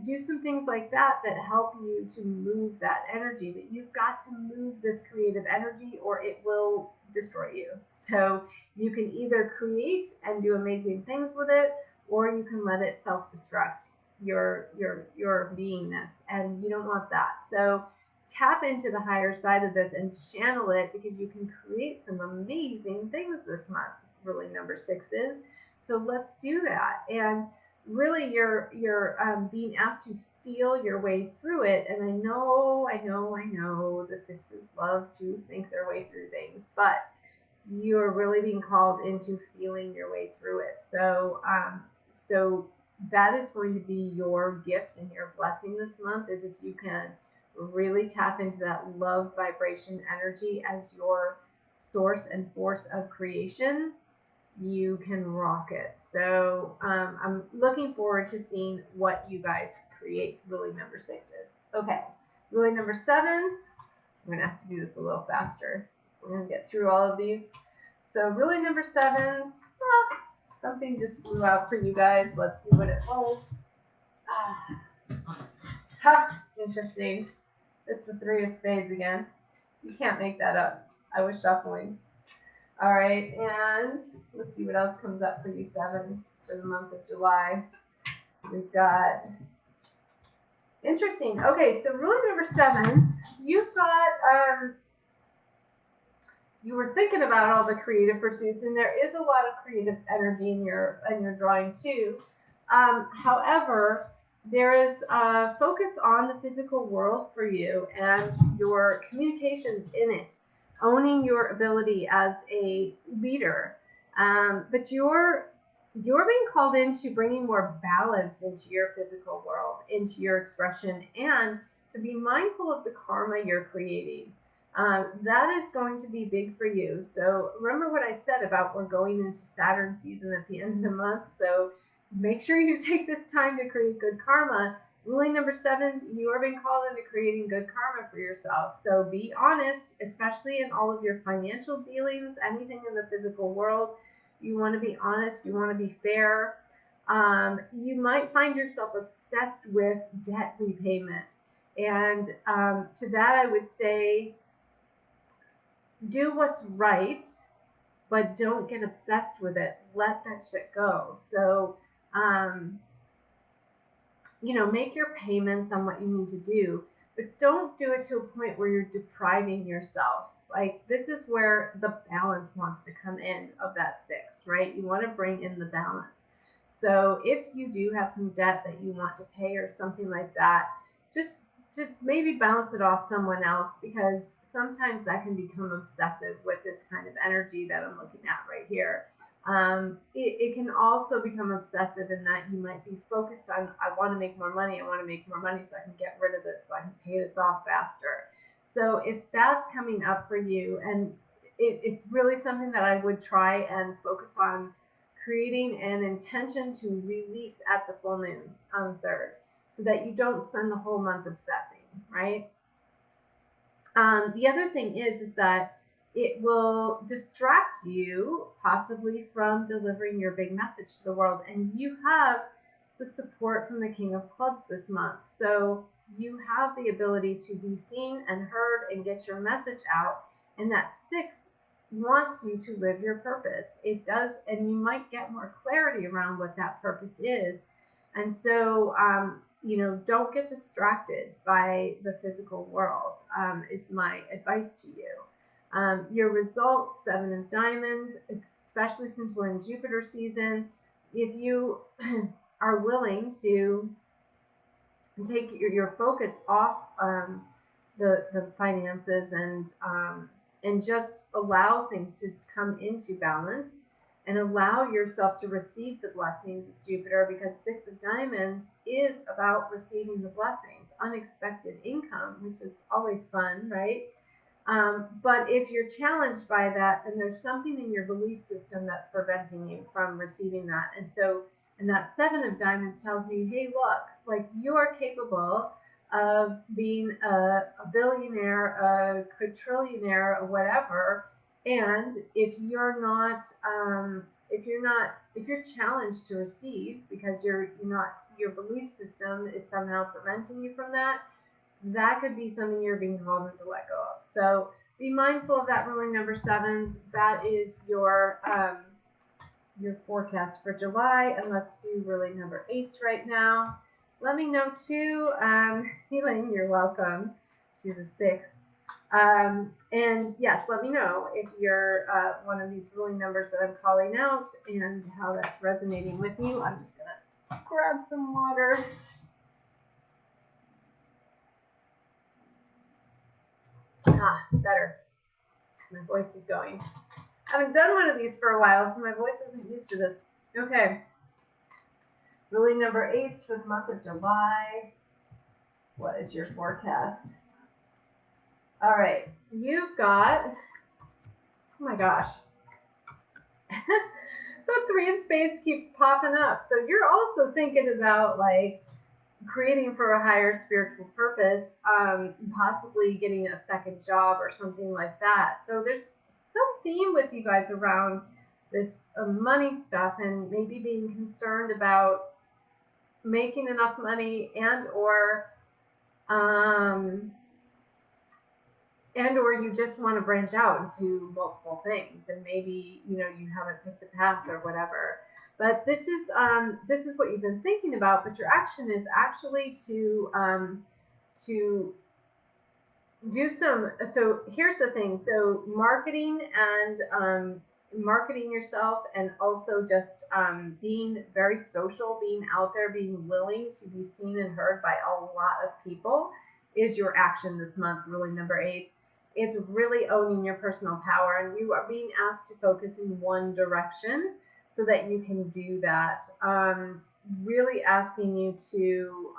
do some things like that that help you to move that energy. That you've got to move this creative energy or it will destroy you. So you can either create and do amazing things with it, or you can let it self-destruct your beingness, and you don't want that. So tap into the higher side of this and channel it, because you can create some amazing things this month. Ruling number 6 is, so let's do that. And really you're being asked to feel your way through it. And I know the 6s love to think their way through things, but you're really being called into feeling your way through it. So that is going to be your gift and your blessing this month, is if you can really tap into that love vibration energy as your source and force of creation. You can rock it. So I'm looking forward to seeing what you guys create. Ruling number 6 is. Okay, Ruling number 7s, I'm going to have to do this a little faster. We're going to get through all of these. So ruling number 7s, something just blew out for you guys. Let's see what it was. Interesting. It's the 3 of spades again. You can't make that up. I was shuffling. All right, and let's see what else comes up for you 7s for the month of July. We've got, interesting. Okay, so ruling number 7s, you've got, you were thinking about all the creative pursuits, and there is a lot of creative energy in your drawing too. However, there is a focus on the physical world for you and your communications in it, owning your ability as a leader. But you're being called into bringing more balance into your physical world, into your expression, and to be mindful of the karma you're creating. That is going to be big for you. So remember what I said about we're going into Saturn season at the end of the month. So make sure you take this time to create good karma. Ruling number 7, you are being called into creating good karma for yourself. So be honest, especially in all of your financial dealings, anything in the physical world. You want to be honest. You want to be fair. You might find yourself obsessed with debt repayment. And to that, I would say, do what's right, but don't get obsessed with it. Let that shit go. So, make your payments on what you need to do, but don't do it to a point where you're depriving yourself. Like, this is where the balance wants to come in of that 6, right? You want to bring in the balance. So if you do have some debt that you want to pay or something like that, just maybe bounce it off someone else, because sometimes that can become obsessive with this kind of energy that I'm looking at right here. It can also become obsessive in that you might be focused on, I want to make more money, I want to make more money so I can get rid of this, so I can pay this off faster. So if that's coming up for you, and it's really something that I would try and focus on creating an intention to release at the full moon on the 3rd, so that you don't spend the whole month obsessing, right? The other thing is that it will distract you possibly from delivering your big message to the world. And you have the support from the King of Clubs this month. So you have the ability to be seen and heard and get your message out. And that 6 wants you to live your purpose. It does, and you might get more clarity around what that purpose is. And so, don't get distracted by the physical world, is my advice to you. Your result, 7 of diamonds, especially since we're in Jupiter season, if you are willing to take your focus off the finances and just allow things to come into balance, and allow yourself to receive the blessings of Jupiter, because 6 of diamonds is about receiving the blessings, unexpected income, which is always fun, right? But if you're challenged by that, then there's something in your belief system that's preventing you from receiving that. And that 7 of diamonds tells me, hey, look, like, you're capable of being a billionaire, a quadrillionaire, or whatever. And if you're challenged to receive because your belief system is somehow preventing you from that, that could be something you're being called to let go of. So be mindful of that, ruling number 7s. That is your forecast for July. And let's do ruling number 8s right now. Let me know too. Healing, you're welcome. She's a 6. And yes, let me know if you're one of these ruling numbers that I'm calling out and how that's resonating with you. I'm just going to grab some water. Better. My voice is going. I haven't done one of these for a while, so my voice isn't used to this. Okay. Ruling number 8 for the month of July. What is your forecast? All right. You've got, oh my gosh. The 3 of spades keeps popping up. So you're also thinking about, like, creating for a higher spiritual purpose. possibly getting a second job or something like that. So there's some theme with you guys around this money stuff, and maybe being concerned about making enough money um, and or you just want to branch out into multiple things, and maybe you haven't picked a path or whatever. But this is what you've been thinking about, but your action is actually to do some. So here's the thing. So marketing and marketing yourself, and also just being very social, being out there, being willing to be seen and heard by a lot of people is your action this month. Really, number 8. It's really owning your personal power, and you are being asked to focus in one direction so that you can do that. Really asking you to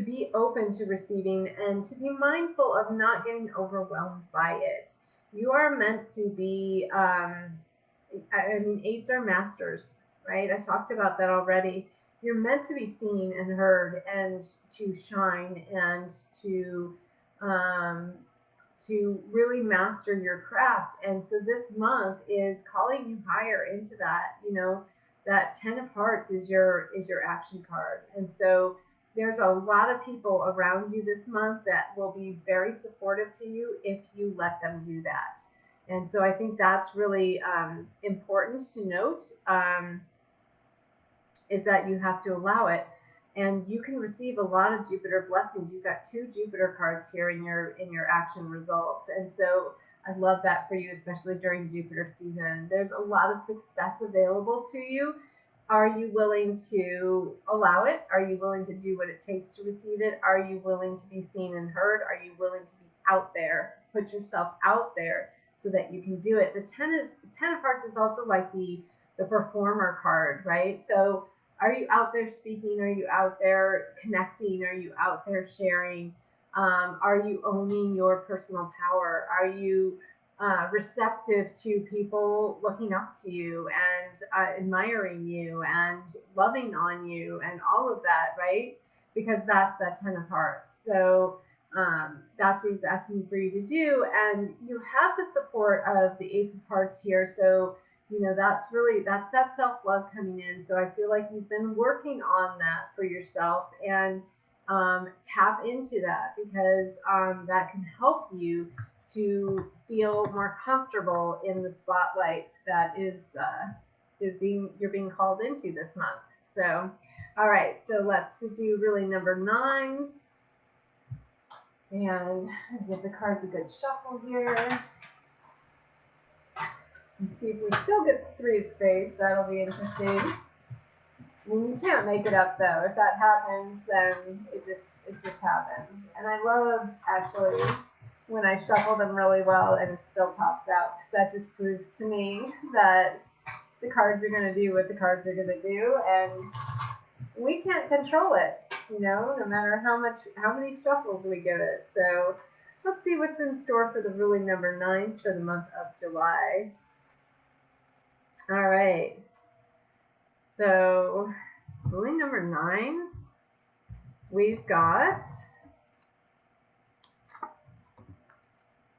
be open to receiving and to be mindful of not getting overwhelmed by it. You are meant to be, I mean, 8s are masters, right? I talked about that already. You're meant to be seen and heard, and to shine, and um, to really master your craft. And so this month is calling you higher into that. That 10 of hearts is your action card. And so there's a lot of people around you this month that will be very supportive to you if you let them do that. And so I think that's really important to note, is that you have to allow it. And you can receive a lot of Jupiter blessings. You've got 2 Jupiter cards here in your action results. And so I love that for you, especially during Jupiter season. There's a lot of success available to you. Are you willing to allow it? Are you willing to do what it takes to receive it? Are you willing to be seen and heard? Are you willing to be out there? Put yourself out there so that you can do it. The 10 of hearts is also like the performer card, right? So are you out there speaking? Are you out there connecting? Are you out there sharing? Are you owning your personal power? Are you receptive to people looking up to you and admiring you and loving on you and all of that, right? Because that's that 10 of hearts. So that's what he's asking for you to do. And you have the support of the Ace of Hearts here. So that's that self-love coming in. So I feel like you've been working on that for yourself, and tap into that, because that can help you to feel more comfortable in the spotlight that you're being called into this month. So all right, so let's do really number 9s, and give the cards a good shuffle here. And see if we still get the 3 of spades. That'll be interesting. I mean, you can't make it up though. If that happens, then it just happens. And I love, actually, when I shuffle them really well and it still pops out, because that just proves to me that the cards are going to do what the cards are going to do, and we can't control it. No matter how many shuffles we give it. So let's see what's in store for the ruling number 9s for the month of July. All right. So, ruling number 9s, we've got.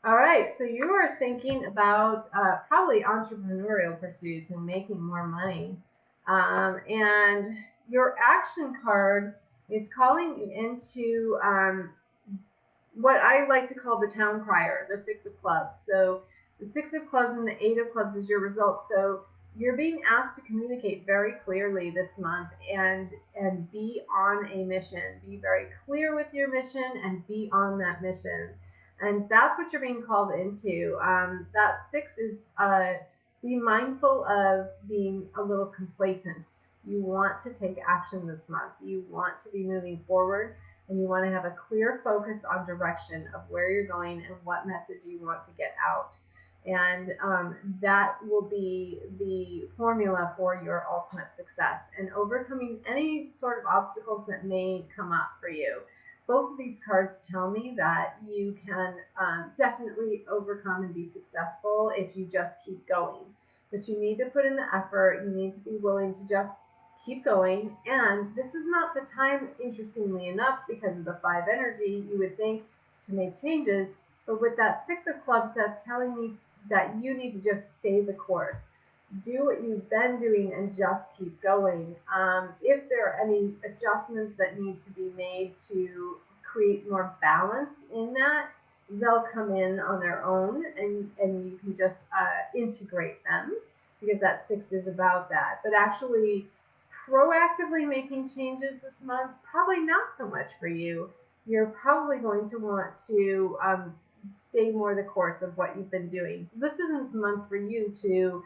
All right. So you are thinking about probably entrepreneurial pursuits and making more money. And your action card is calling you into what I like to call the town crier, the 6 of clubs. So the 6 of clubs and the 8 of clubs is your result. So you're being asked to communicate very clearly this month, and be on a mission. Be very clear with your mission and be on that mission. And that's what you're being called into. That 6 is be mindful of being a little complacent. You want to take action this month. You want to be moving forward, and you want to have a clear focus on direction of where you're going and what message you want to get out. And that will be the formula for your ultimate success and overcoming any sort of obstacles that may come up for you. Both of these cards tell me that you can definitely overcome and be successful if you just keep going. But you need to put in the effort. You need to be willing to just keep going. And this is not the time, interestingly enough, because of the 5 energy, you would think to make changes. But with that Six of Clubs, that's telling me that you need to just stay the course. Do what you've been doing and just keep going. If there are any adjustments that need to be made to create more balance in that, they'll come in on their own, and you can just integrate them, because that six is about that. But actually, proactively making changes this month, probably not so much for you. You're probably going to want to stay more the course of what you've been doing. So this isn't the month for you to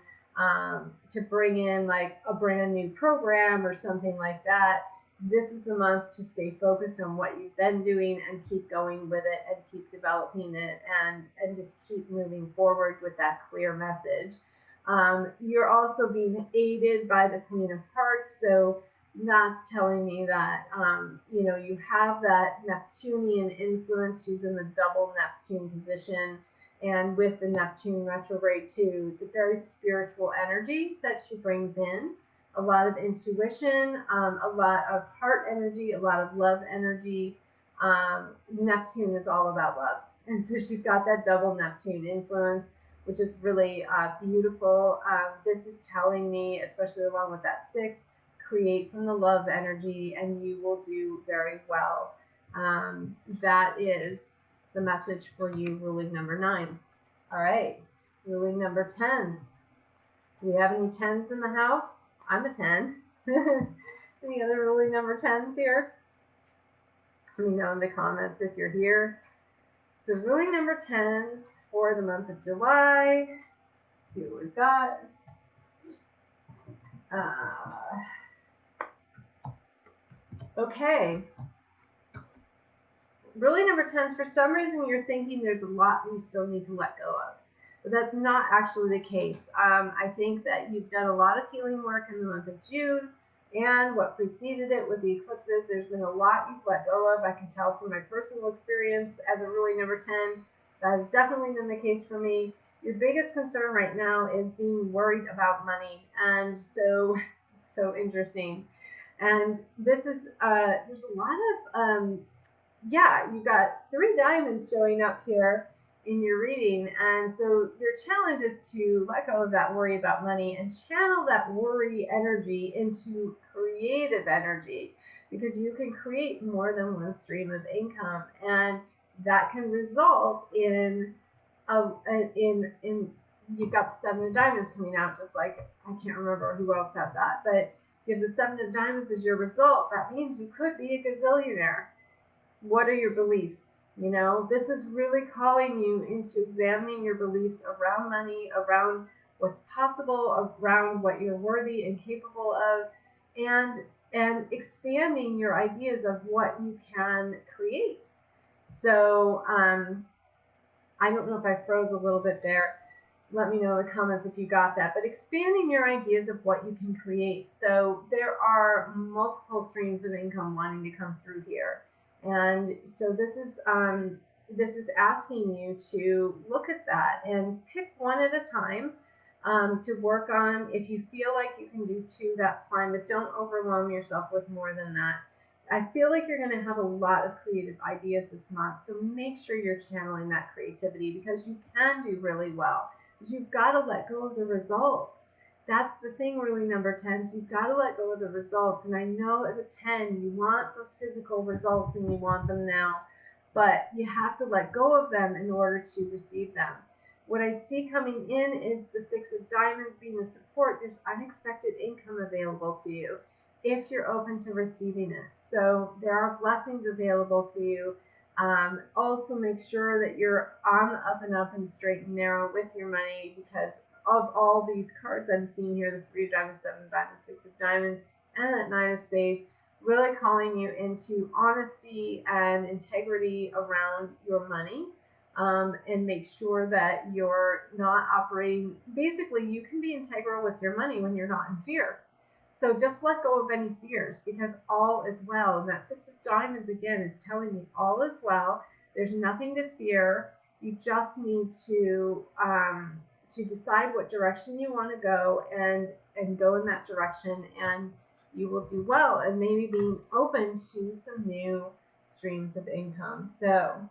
bring in like a brand new program or something like that. This is the month to stay focused on what you've been doing and keep going with it and keep developing it, and just keep moving forward with that clear message. You're also being aided by the Queen of Hearts, so that's telling me that you have that Neptunian influence. She's in the double Neptune position, and with the Neptune retrograde too, the very spiritual energy that she brings in, a lot of intuition, a lot of heart energy, a lot of love energy. Neptune is all about love, and so she's got that double Neptune influence, which is really beautiful. This is telling me, especially along with that six, create from the love energy and you will do very well. That is the message for you, ruling number nines. All right, ruling number tens. Do we have any tens in the house? I'm a 10. Any other ruling number tens here? Let me know in the comments if you're here. So ruling number tens for the month of July. Let's see what we've got. Okay. Ruling number 10s, for some reason you're thinking there's a lot you still need to let go of. But that's not actually the case. I think that you've done a lot of healing work in the month of June and what preceded it with the eclipses. There's been a lot you've let go of. I can tell from my personal experience as a ruling number 10. That has definitely been the case for me. Your biggest concern right now is being worried about money. And so interesting. And this is, there's a lot of, you've got 3 diamonds showing up here in your reading. And so your challenge is to let go of that worry about money and channel that worry energy into creative energy, because you can create more than one stream of income, and that can result in you've got the 7 of diamonds coming out, just like, I can't remember who else had that, but if the 7 of diamonds is your result, that means you could be a gazillionaire. What are your beliefs? This is really calling you into examining your beliefs around money, around what's possible, around what you're worthy and capable of, and expanding your ideas of what you can create. So I don't know if I froze a little bit there. Let me know in the comments if you got that. But expanding your ideas of what you can create. So there are multiple streams of income wanting to come through here. And so this is asking you to look at that and pick one at a time to work on. If you feel like you can do 2, that's fine, but don't overwhelm yourself with more than that. I feel like you're going to have a lot of creative ideas this month, so make sure you're channeling that creativity, because you can do really well. But you've got to let go of the results. That's the thing, ruling number 10s. You've got to let go of the results. And I know as a 10, you want those physical results and you want them now, but you have to let go of them in order to receive them. What I see coming in is the 6 of diamonds being the support. There's unexpected income available to you if you're open to receiving it. So there are blessings available to you. Also make sure that you're on the up and up and straight and narrow with your money, because of all these cards I'm seeing here, the 3 of diamonds, 7 of diamonds, 6 of diamonds, and that 9 of spades, really calling you into honesty and integrity around your money. And make sure that you're not operating. Basically, you can be integral with your money when you're not in fear. So just let go of any fears, because all is well. And that 6 of diamonds, again, is telling me all is well. There's nothing to fear. You just need to decide what direction you want to go and go in that direction, and you will do well. And maybe being open to some new streams of income. So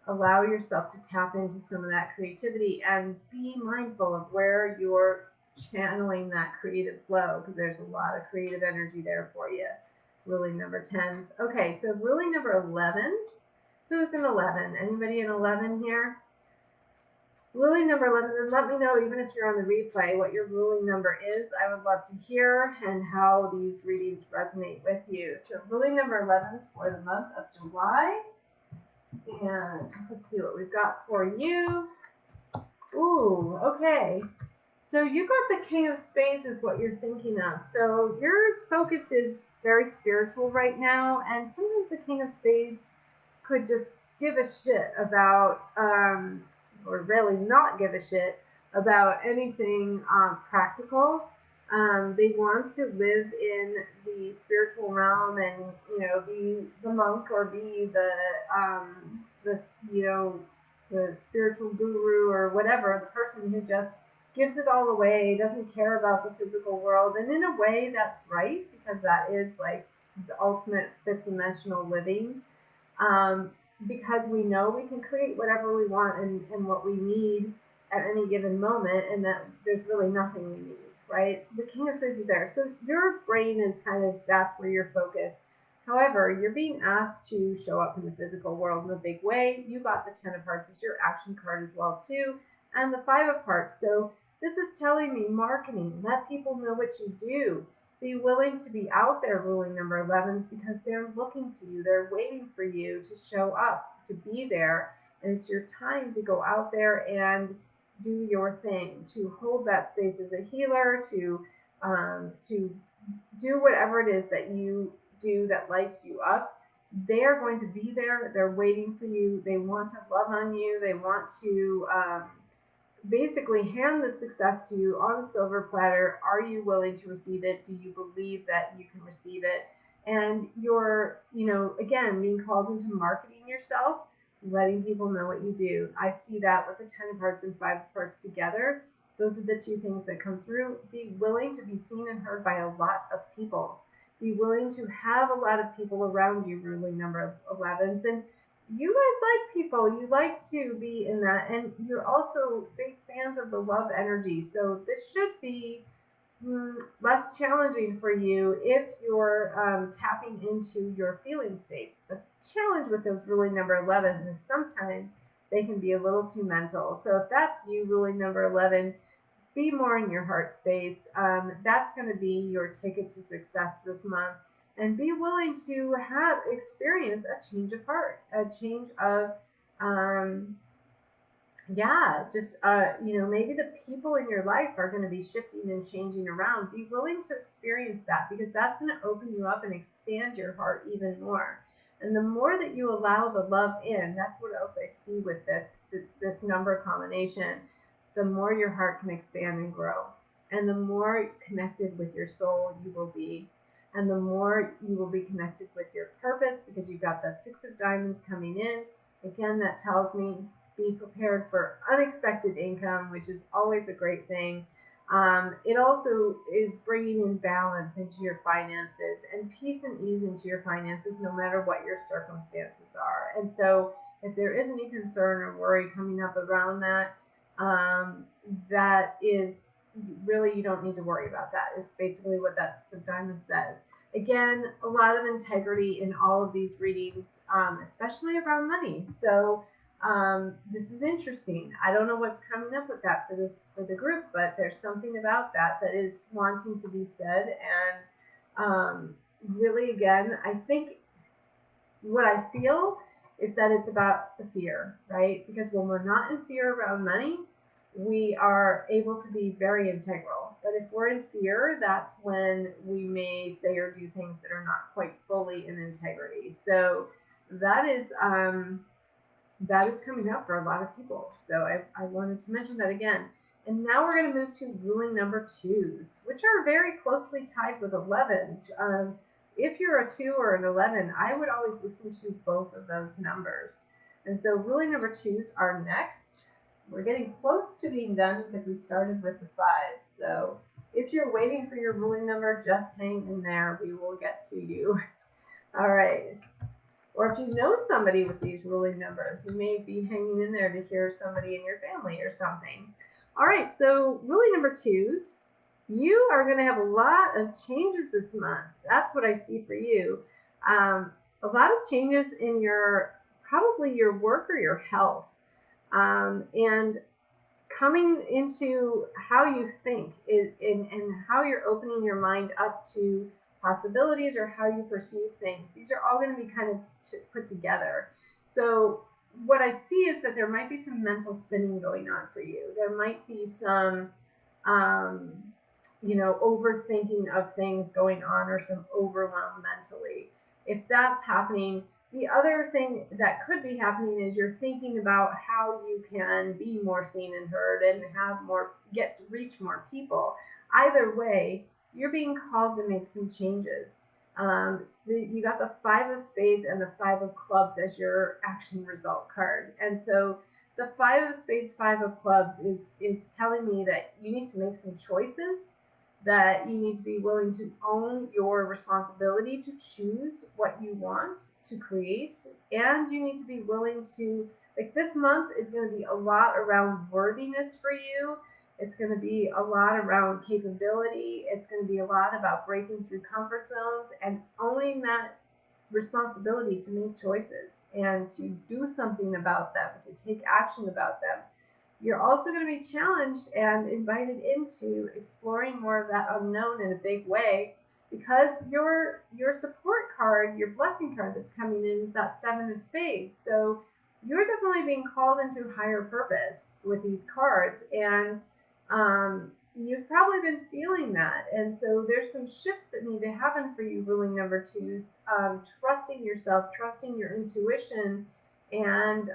Allow yourself to tap into some of that creativity and be mindful of where you're channeling that creative flow, because there's a lot of creative energy there for you. Ruling number 10s. Okay, so ruling number 11s. Who's an 11? Anybody an 11 here? Ruling number 11, and let me know, even if you're on the replay, what your ruling number is. I would love to hear and how these readings resonate with you. So ruling number 11 is for the month of July. And let's see what we've got for you. Ooh, okay. So you got the King of Spades is what you're thinking of. So your focus is very spiritual right now, and sometimes the King of Spades could just give a shit about, or really not give a shit about anything practical. They want to live in the spiritual realm and, be the monk or be the you know the spiritual guru or whatever, the person who just gives it all away, doesn't care about the physical world. And in a way, that's right, because that is like the ultimate fifth dimensional living, um, because we know we can create whatever we want and what we need at any given moment, and that there's really nothing we need, right? So the King of Spades is there. So your brain is kind of, that's where you're focused. However, you're being asked to show up in the physical world in a big way. You got the Ten of Hearts as your action card as well too, and the Five of Hearts. So this is telling me marketing. Let people know what you do. Be willing to be out there, ruling number 11s, because they're looking to you. They're waiting for you to show up, to be there. And it's your time to go out there and do your thing, to hold that space as a healer, to do whatever it is that you do that lights you up. They're going to be there. They're waiting for you. They want to love on you. They want to basically hand the success to you on a silver platter. Are you willing to receive it? Do you believe that you can receive it? And you're, again, being called into marketing yourself, letting people know what you do. I see that with the Ten of Hearts and Five of Hearts together. Those are the two things that come through. Be willing to be seen and heard by a lot of people. Be willing to have a lot of people around you, ruling number 11s. And you guys like people. You like to be in that. And you're also big fans of the love energy. So this should be less challenging for you if you're tapping into your feeling states. The challenge with those ruling number 11s is sometimes they can be a little too mental. So if that's you, ruling number 11, be more in your heart space. That's going to be your ticket to success this month. And be willing to have experience a change of heart, a change of um, yeah, just maybe the people in your life are going to be shifting and changing around. Be willing to experience that, because that's going to open you up and expand your heart even more. And the more that you allow the love in, that's what else I see with this number combination. The more your heart can expand and grow, and the more connected with your soul you will be, and the more you will be connected with your purpose, because you've got that Six of Diamonds coming in. Again, that tells me be prepared for unexpected income, which is always a great thing. It also is bringing in balance into your finances and peace and ease into your finances, no matter what your circumstances are. And so, if there is any concern or worry coming up around that, that is really, you don't need to worry about that. It's basically what that Six of Diamonds says. Again, a lot of integrity in all of these readings, especially around money. So, this is interesting. I don't know what's coming up with that for the group, but there's something about that is wanting to be said. And really, again, I think what I feel is that it's about the fear, right? Because when we're not in fear around money, we are able to be very integral. But if we're in fear, that's when we may say or do things that are not quite fully in integrity. So that is coming up for a lot of people. So I wanted to mention that again. And now we're going to move to ruling number 2s, which are very closely tied with 11s. If you're a 2 or an 11, I would always listen to both of those numbers. And so ruling number 2s are next. We're getting close to being done because we started with the 5s. So if you're waiting for your ruling number, just hang in there. We will get to you. All right. Or if you know somebody with these ruling numbers, you may be hanging in there to hear somebody in your family or something. All right, so ruling number twos, you are going to have a lot of changes this month. That's what I see for you. A lot of changes in probably your work or your health. And coming into how you think and how you're opening your mind up to possibilities or how you perceive things. These are all going to be kind of put together. So what I see is that there might be some mental spinning going on for you. There might be some, um, overthinking of things going on or some overwhelm mentally. If that's happening, the other thing that could be happening is you're thinking about how you can be more seen and heard and get to reach more people. Either way, you're being called to make some changes. So you got the five of spades and the five of clubs as your action result card. And so the five of spades, five of clubs is telling me that you need to make some choices, that you need to be willing to own your responsibility to choose what you want to create, and you need to be willing to, like, this month is going to be a lot around worthiness for you. It's going to be a lot around capability. It's going to be a lot about breaking through comfort zones and owning that responsibility to make choices and to do something about them, to take action about them. You're also going to be challenged and invited into exploring more of that unknown in a big way, because your support card, your blessing card that's coming in is that seven of spades. So you're definitely being called into higher purpose with these cards, and you've probably been feeling that. And so there's some shifts that need to happen for you, ruling number twos. Trusting yourself, trusting your intuition, and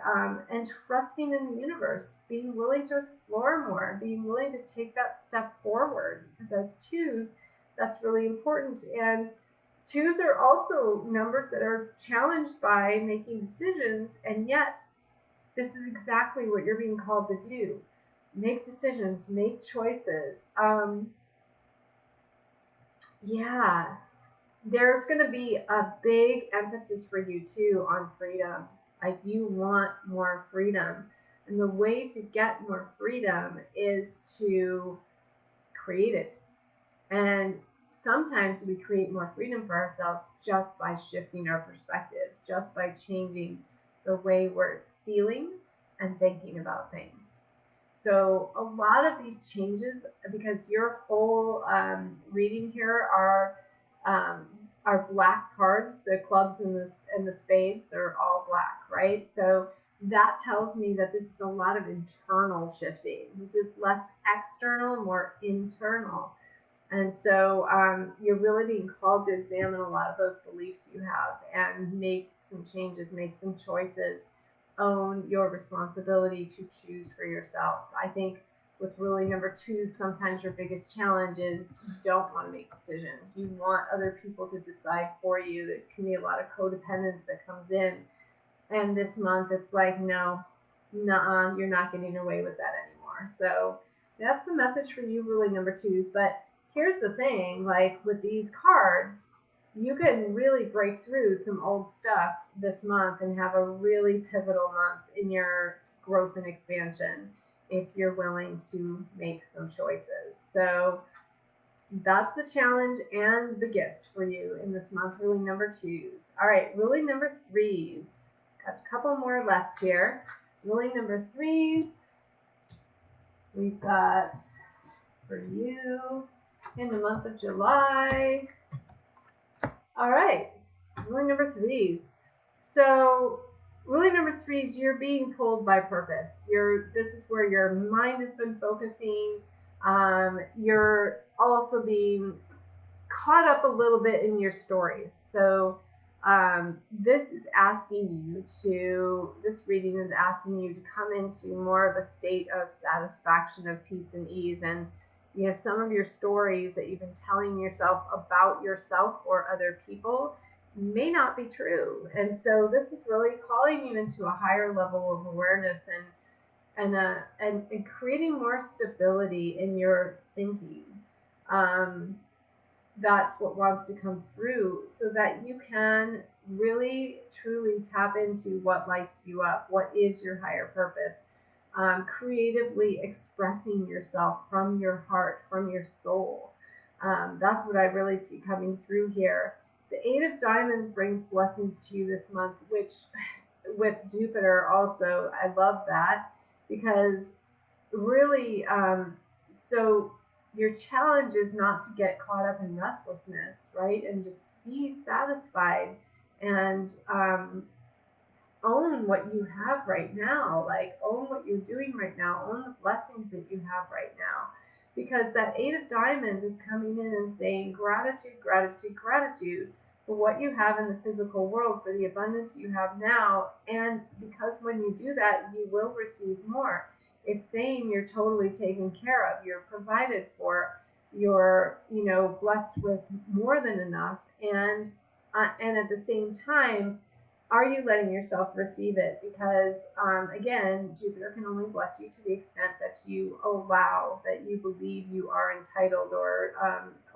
trusting in the universe, being willing to explore more, being willing to take that step forward. Because as twos, that's really important. And twos are also numbers that are challenged by making decisions, and yet this is exactly what you're being called to do. Make decisions, make choices. Yeah, there's going to be a big emphasis for you too on freedom. Like, you want more freedom. And the way to get more freedom is to create it. And sometimes we create more freedom for ourselves just by shifting our perspective, just by changing the way we're feeling and thinking about things. So a lot of these changes, because your whole reading here um, are black cards, the clubs and the spades, they're all black, right? So that tells me that this is a lot of internal shifting. This is less external, more internal. And so you're really being called to examine a lot of those beliefs you have and make some changes, make some choices, own your responsibility to choose for yourself. I think with ruling number two, sometimes your biggest challenge is you don't want to make decisions. You want other people to decide for you. There can be a lot of codependence that comes in. And this month, it's like, no, nuh-uh, you're not getting away with that anymore. So that's the message for you, ruling number twos. But here's the thing, like with these cards, you can really break through some old stuff this month and have a really pivotal month in your growth and expansion if you're willing to make some choices. So that's the challenge and the gift for you in this month, ruling number twos. All right, ruling number threes. Got a couple more left here. Ruling number threes, we've got for you in the month of July. All right, ruling number threes. So, ruling number threes, you're being pulled by purpose. This is where your mind has been focusing. You're also being caught up a little bit in your stories. So this is asking you this reading is asking you to come into more of a state of satisfaction, of peace and ease. And some of your stories that you've been telling yourself about yourself or other people may not be true. And so this is really calling you into a higher level of awareness and creating more stability in your thinking. Um, that's what wants to come through, so that you can really truly tap into what lights you up, what is your higher purpose, creatively expressing yourself from your heart, from your soul. That's what I really see coming through here. The Eight of Diamonds brings blessings to you this month, which with Jupiter also, I love that because really, so your challenge is not to get caught up in restlessness, right? And just be satisfied and own what you have right now. Like, own what you're doing right now, own the blessings that you have right now. Because that Eight of Diamonds is coming in and saying gratitude, gratitude, gratitude for what you have in the physical world, for the abundance you have now. And because when you do that, you will receive more. It's saying you're totally taken care of, you're provided for, you're, blessed with more than enough. And at the same time, are you letting yourself receive it? Because again, Jupiter can only bless you to the extent that you allow, that you believe you are entitled or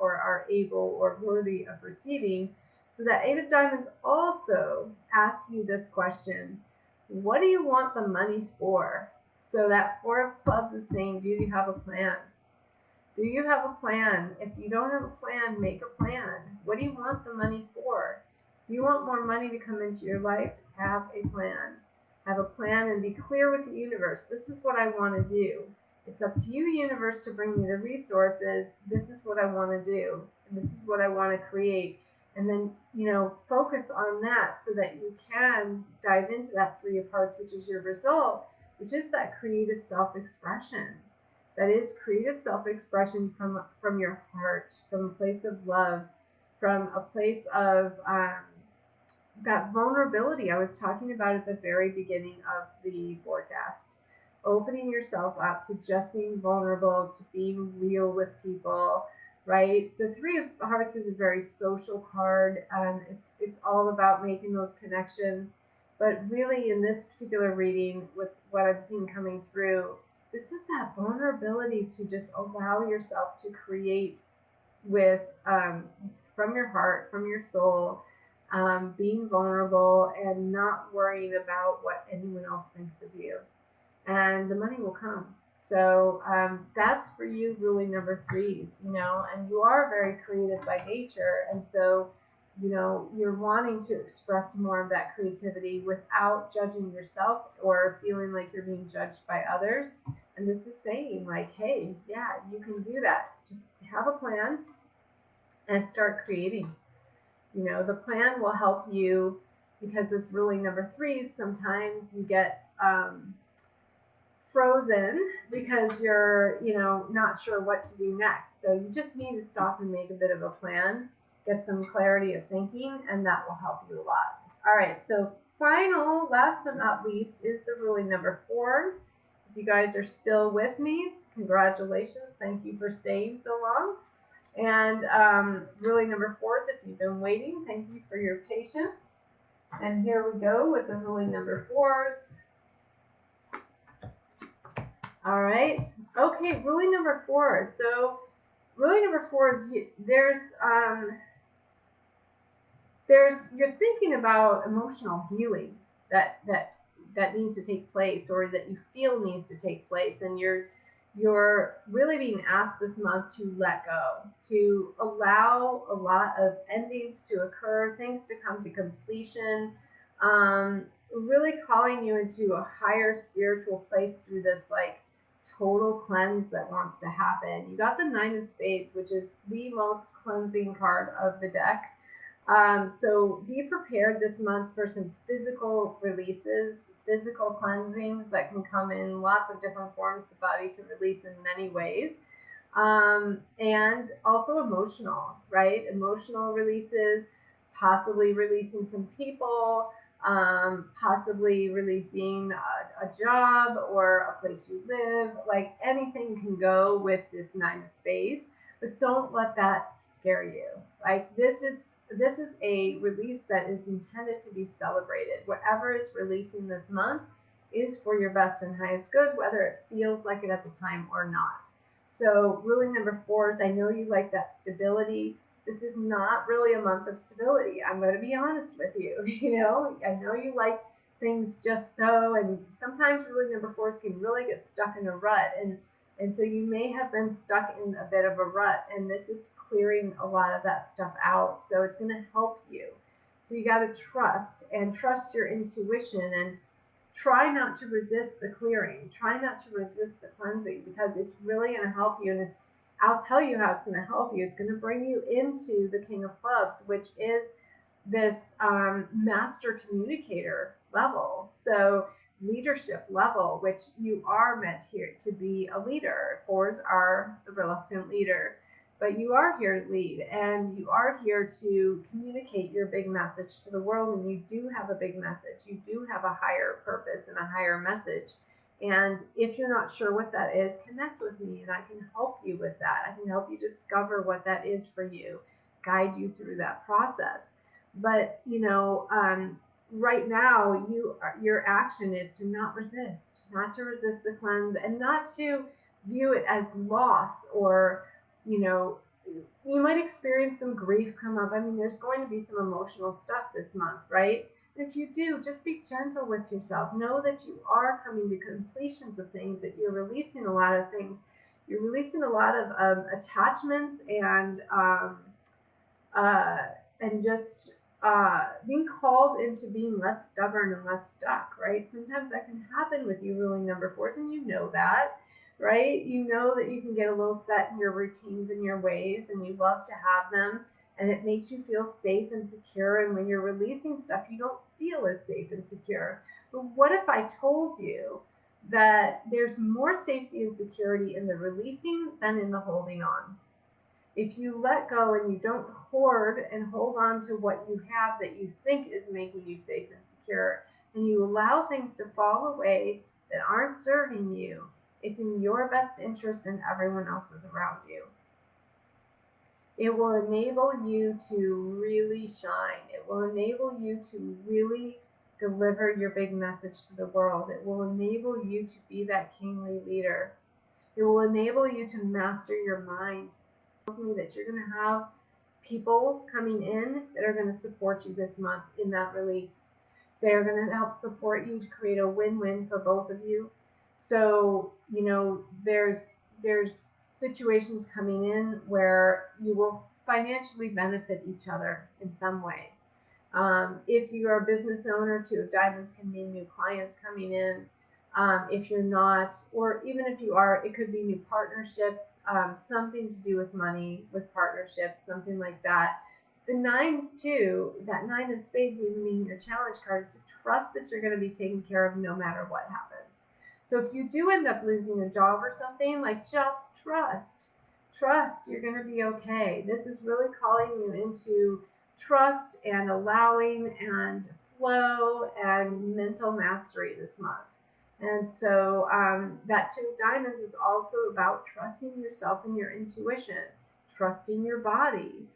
are able or worthy of receiving. So that Eight of Diamonds also asks you this question: what do you want the money for? So that Four of Clubs is saying, do you have a plan? Do you have a plan? If you don't have a plan, make a plan. What do you want the money for? If you want more money to come into your life, have a plan. Have a plan and be clear with the universe. This is what I want to do. It's up to you, universe, to bring me the resources. This is what I want to do. And this is what I want to create. And then, focus on that so that you can dive into that Three of Hearts, which is your result, which is that creative self expression, that is creative self-expression from your heart, from a place of love, from a place of that vulnerability I was talking about at the very beginning of the forecast. Opening yourself up to just being vulnerable, to being real with people, right? The Three of Hearts is a very social card. It's all about making those connections. But really, in this particular reading, with what I'm seeing coming through, this is that vulnerability to just allow yourself to create with from your heart, from your soul, being vulnerable and not worrying about what anyone else thinks of you, and the money will come. So that's for you, really number threes, and you are very creative by nature. And so, you're wanting to express more of that creativity without judging yourself or feeling like you're being judged by others. And this is saying, like, hey, yeah, you can do that. Just have a plan and start creating. The plan will help you because it's really number threes. Sometimes you get frozen because you're, not sure what to do next. So you just need to stop and make a bit of a plan, get some clarity of thinking, and that will help you a lot. All right, so final, last but not least, is the ruling number fours. If you guys are still with me, congratulations. Thank you for staying so long. And ruling number fours, if you've been waiting, thank you for your patience. And here we go with the ruling number fours. All right. Okay, ruling number four. So, ruling number four is you're thinking about emotional healing that needs to take place, or that you feel needs to take place, and you're really being asked this month to let go, to allow a lot of endings to occur, things to come to completion, really calling you into a higher spiritual place through this, like, total cleanse that wants to happen. You got the Nine of Spades, which is the most cleansing card of the deck. So be prepared this month for some physical releases, physical cleansings that can come in lots of different forms. The body can release in many ways. And also emotional, right? Emotional releases, possibly releasing some people, possibly releasing a job or a place you live. Like, anything can go with this Nine of Spades, but don't let that scare you. Like, this is a release that is intended to be celebrated. Whatever is releasing this month is for your best and highest good, whether it feels like it at the time or not. So ruling number fours, I know you like that stability. This is not really a month of stability. I'm going to be honest with you. I know you like things just so, and sometimes ruling number fours can really get stuck in a rut, and so you may have been stuck in a bit of a rut, and this is clearing a lot of that stuff out. So it's going to help you. So you got to trust your intuition, and try not to resist the clearing. Try not to resist the cleansing, because it's really going to help you. And I'll tell you how it's going to help you. It's going to bring you into the King of Clubs, which is this master communicator level. So leadership level, which you are meant here to be a leader. Fours are the reluctant leader, but you are here to lead, and you are here to communicate your big message to the world. And you do have a big message. You do have a higher purpose and a higher message. And if you're not sure what that is, connect with me and I can help you with that. I can help you discover what that is for you, guide you through that process. But right now, your action is to not resist, not to resist the cleanse, and not to view it as loss, or you know, you might experience some grief come up. I mean, there's going to be some emotional stuff this month, right? If you do, just be gentle with yourself. Know that you are coming to completions of things, that you're releasing a lot of things. You're releasing a lot of attachments, uh, and just being called into being less stubborn and less stuck, right? Sometimes that can happen with you ruling number fours, and you know that, right? You know that you can get a little set in your routines and your ways, and you love to have them, and it makes you feel safe and secure. And when you're releasing stuff, you don't feel as safe and secure. But what if I told you that there's more safety and security in the releasing than in the holding on? If you let go and you don't hoard and hold on to what you have that you think is making you safe and secure, and you allow things to fall away that aren't serving you, it's in your best interest and everyone else's around you. It will enable you to really shine. It will enable you to really deliver your big message to the world. It will enable you to be that kingly leader. It will enable you to master your mind. Me that you're going to have people coming in that are going to support you this month in that release. They're going to help support you to create a win-win for both of you. So, there's situations coming in where you will financially benefit each other in some way. If you are a business owner, Two of Diamonds can mean new clients coming in. If you're not, or even if you are, it could be new partnerships, something to do with money, with partnerships, something like that. The nines too, that nine of spades even meaning your challenge card, is to trust that you're going to be taken care of no matter what happens. So if you do end up losing a job or something, like, just trust you're going to be okay. This is really calling you into trust and allowing and flow and mental mastery this month. And so that Two of Diamonds is also about trusting yourself and your intuition, trusting your body,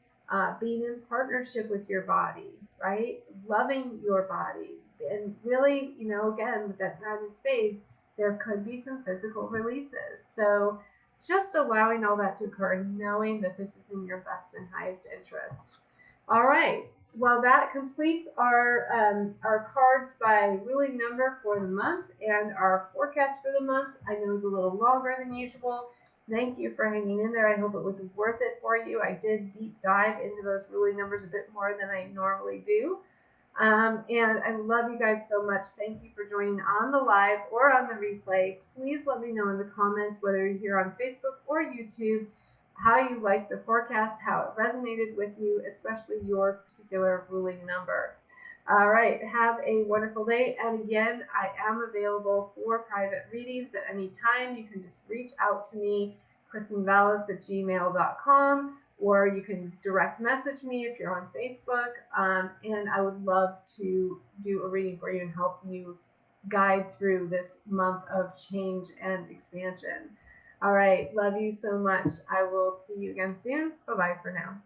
being in partnership with your body, right? Loving your body. And really, again, with that Nine of Spades, there could be some physical releases. So just allowing all that to occur, knowing that this is in your best and highest interest. All right. Well, that completes our cards by ruling number for the month, and our forecast for the month. I know is a little longer than usual. Thank you for hanging in there. I hope it was worth it for you. I did deep dive into those ruling numbers a bit more than I normally do. And I love you guys so much. Thank you for joining on the live or on the replay. Please let me know in the comments, whether you're here on Facebook or YouTube, how you liked the forecast, how it resonated with you, especially your particular ruling number. All right, have a wonderful day. And again, I am available for private readings at any time. You can just reach out to me, kristenvallis@gmail.com, or you can direct message me if you're on Facebook. And I would love to do a reading for you and help you guide through this month of change and expansion. All right. Love you so much. I will see you again soon. Bye-bye for now.